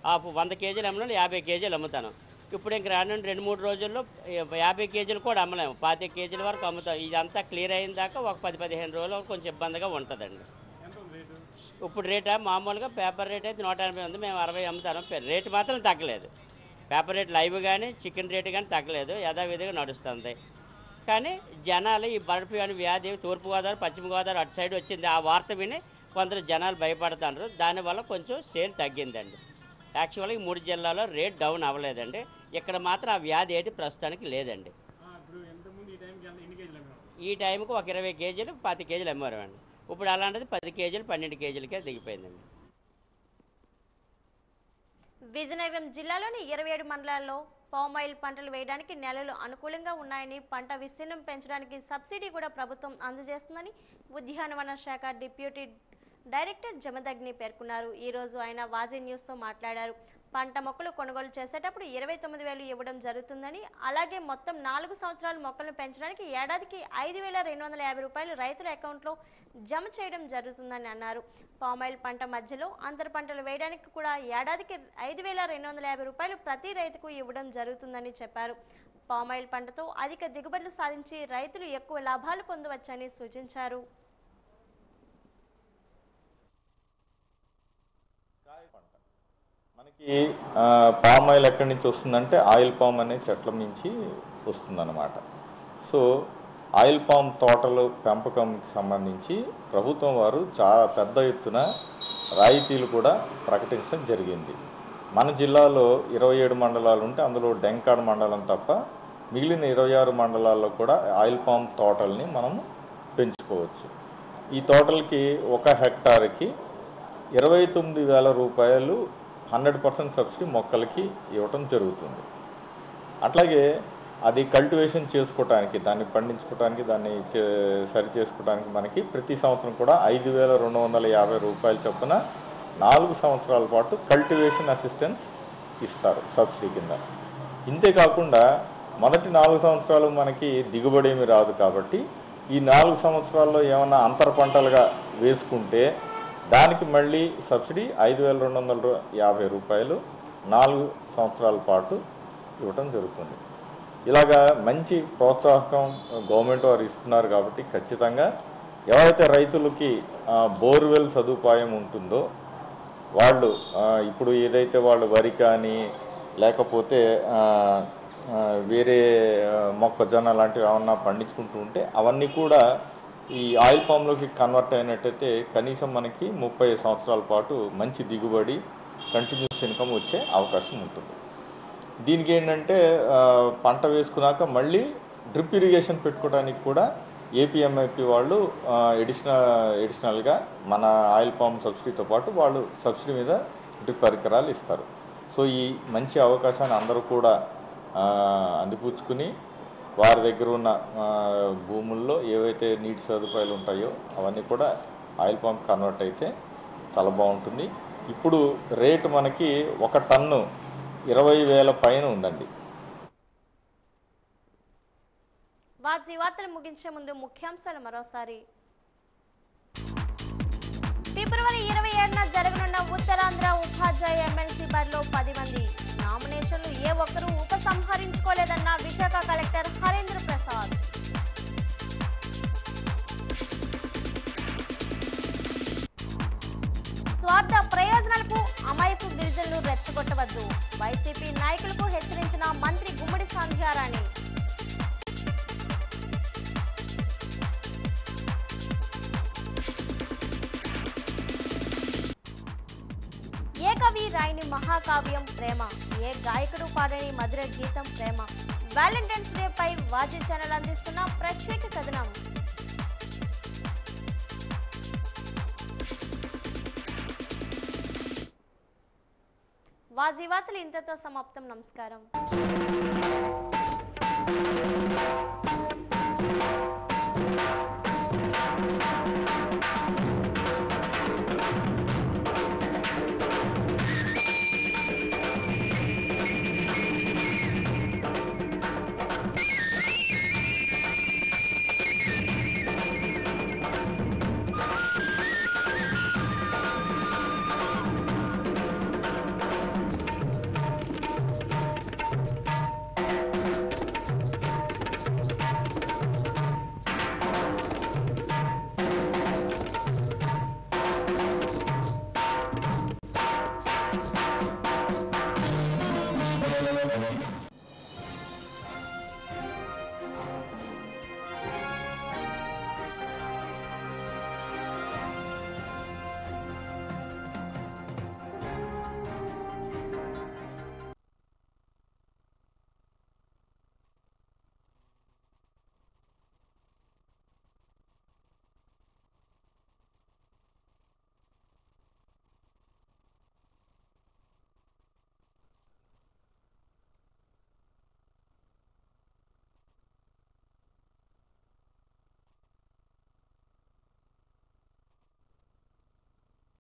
హాఫ్ 100 కేజీలు అమ్మడం 50 కేజీలు అమ్ముతాను. ఇప్పుడు ఇంక రానుండి 2-3 రోజుల్లో 50 కేజీలు కూడా అమ్మలేము, 25 కేజీల వరకు అమ్ముతాం. ఇదంతా క్లియర్ అయిన దాకా ఒక 10-15 రోజులు కొంచెం ఇబ్బందిగా ఉంటుందండి. ఇప్పుడు రేటా మామూలుగా పేపర్ రేట్ అయితే 180 ఉంది, మేము 60 అమ్ముతాను. రేటు మాత్రం తగ్గలేదు. పేపర్ రేట్ లైవ్ కానీ చికెన్ రేటు కానీ తగ్గలేదు, యథావిధిగా నడుస్తుంది. కానీ జనాలు ఈ బర్డ్ ఫ్లూ అనే వ్యాధి తూర్పుగోదావరి, పశ్చిమ గోదావరి అటు సైడ్ వచ్చింది, ఆ వార్త విని కొందరు జనాలు భయపడుతున్నారు. దానివల్ల కొంచెం సేల్ తగ్గిందండి. యాక్చువల్గా ఈ 3 జిల్లాలో రేట్ డౌన్ అవ్వలేదండి. ఇక్కడ మాత్రం ఆ వ్యాధి ఏంటి ప్రస్తుతానికి లేదండి. ఈ టైంకి ఒక 20 కేజీలు 25 కేజీలు అమ్మారండి. ఇప్పుడు అలాంటిది 10 కేజీలు 12 కేజీలకే దిగిపోయిందండి. విజయనగరం జిల్లాలోని 27 మండలాల్లో పామాయిల్ పంటలు వేయడానికి నెలలు అనుకూలంగా ఉన్నాయని, పంట విస్తీర్ణం పెంచడానికి సబ్సిడీ కూడా ప్రభుత్వం అందజేస్తుందని ఉద్యానవన శాఖ డిప్యూటీ డైరెక్టర్ జమదగ్ని పేర్కొన్నారు. ఈరోజు ఆయన వాజీ న్యూస్తో మాట్లాడారు. పంట మొక్కలు కొనుగోలు చేసేటప్పుడు 29,000 ఇవ్వడం జరుగుతుందని, అలాగే మొత్తం 4 సంవత్సరాలు మొక్కలను పెంచడానికి ఏడాదికి 5,250 రూపాయలు రైతుల అకౌంట్లో జమ చేయడం జరుగుతుందని అన్నారు. పామాయిల్ పంట మధ్యలో అంతర పంటలు వేయడానికి కూడా ఏడాదికి 5,250 రూపాయలు ప్రతి రైతుకు ఇవ్వడం జరుగుతుందని చెప్పారు. పామాయిల్ పంటతో అధిక దిగుబడులు సాధించి రైతులు ఎక్కువ లాభాలు పొందవచ్చని సూచించారు. మనకి పామ్ ఆయిల్ ఎక్కడి నుంచి వస్తుందంటే ఆయిల్ పామ్ అనే చెట్ల నుంచి వస్తుందన్నమాట. సో ఆయిల్ పామ్ తోటలు పెంపకంకి సంబంధించి ప్రభుత్వం వారు చాలా పెద్ద ఎత్తున రాయితీలు కూడా ప్రకటించడం జరిగింది. మన జిల్లాలో 27 మండలాలు ఉంటే అందులో డెంకాడ్ మండలం తప్ప మిగిలిన 26 మండలాల్లో కూడా ఆయిల్ పామ్ తోటల్ని మనం పెంచుకోవచ్చు. ఈ తోటలకి 1 హెక్టార్కి 29,000 రూపాయలు 100% సబ్సిడీ మొక్కలకి ఇవ్వటం జరుగుతుంది. అట్లాగే అది కల్టివేషన్ చేసుకోవటానికి, దాన్ని పండించుకోవటానికి, దాన్ని సరి చేసుకోవడానికి మనకి ప్రతి సంవత్సరం కూడా 5,250 రూపాయల చొప్పున 4 సంవత్సరాల పాటు కల్టివేషన్ అసిస్టెన్స్ ఇస్తారు సబ్సిడీ కింద. ఇంతేకాకుండా మొదటి 4 సంవత్సరాలు మనకి దిగుబడి ఏమి రాదు కాబట్టి ఈ 4 సంవత్సరాల్లో ఏమైనా అంతర పంటలుగా వేసుకుంటే దానికి మళ్ళీ సబ్సిడీ 5,250 రూపాయలు 4 సంవత్సరాల పాటు ఇవ్వటం జరుగుతుంది. ఇలాగా మంచి ప్రోత్సాహకం గవర్నమెంట్ వారు ఇస్తున్నారు కాబట్టి ఖచ్చితంగా ఎవరైతే రైతులకి బోర్వెల్ సదుపాయం ఉంటుందో వాళ్ళు ఇప్పుడు ఏదైతే వాళ్ళు వరి కానీ లేకపోతే వేరే మొక్కజొన్న లాంటివి ఏమన్నా పండించుకుంటూ ఉంటే అవన్నీ కూడా ఈ ఆయిల్ పామ్లోకి కన్వర్ట్ అయినట్టయితే కనీసం మనకి 30 సంవత్సరాల పాటు మంచి దిగుబడి, కంటిన్యూస్ ఇన్కమ్ వచ్చే అవకాశం ఉంటుంది. దీనికి ఏంటంటే పంట వేసుకున్నాక మళ్ళీ డ్రిప్ ఇరిగేషన్ పెట్టుకోవడానికి కూడా ఏపీఎంఐపి వాళ్ళు ఎడిషనల్గా మన ఆయిల్ పామ్ సబ్సిడీతో పాటు వాళ్ళు సబ్సిడీ మీద డ్రిప్ పరికరాలు ఇస్తారు. సో ఈ మంచి అవకాశాన్ని అందరూ కూడా అందిపుచ్చుకుని వారి దగ్గర ఉన్న భూముల్లో ఏవైతే నీటి సదుపాయాలు ఉంటాయో అవన్నీ కూడా ఆయిల్ పామ్ కన్వర్ట్ అయితే చాలా బాగుంటుంది. ఇప్పుడు రేటు మనకి 1 టన్ను 20,000 పైన ఉందండి. వార్తలు ముగించే ముందు ముఖ్యాంశాలు మరోసారి. ఫిబ్రవరి 27న జరగనున్న ఉత్తరాంధ్ర ఉపాధ్యాయ ఎమ్మెల్సీ బరిలో 10 మంది. నామినేషన్లు ఏ ఒక్కరూ ఉపసంహరించుకోలేదన్న విశాఖ కలెక్టర్ హరేంద్ర ప్రసాద్. స్వార్థ ప్రయోజనాలకు అమాయకు గిరిజనులు రెచ్చగొట్టవద్దు. వైసీపీ నాయకులకు హెచ్చరించిన మంత్రి గుమ్మడి సంధ్యారాణి. ఏ కవి రాయని మహాకావ్యం ప్రేమ, ఏ గాయకుడు పాడని మధుర గీతం ప్రేమ. వ్యాలంటైన్స్ డే పై వాజీ ఛానల్ అందిస్తున్న ప్రత్యేక కథనం. వాజీ వార్తలు ఇంతతో సమాప్తం. నమస్కారం.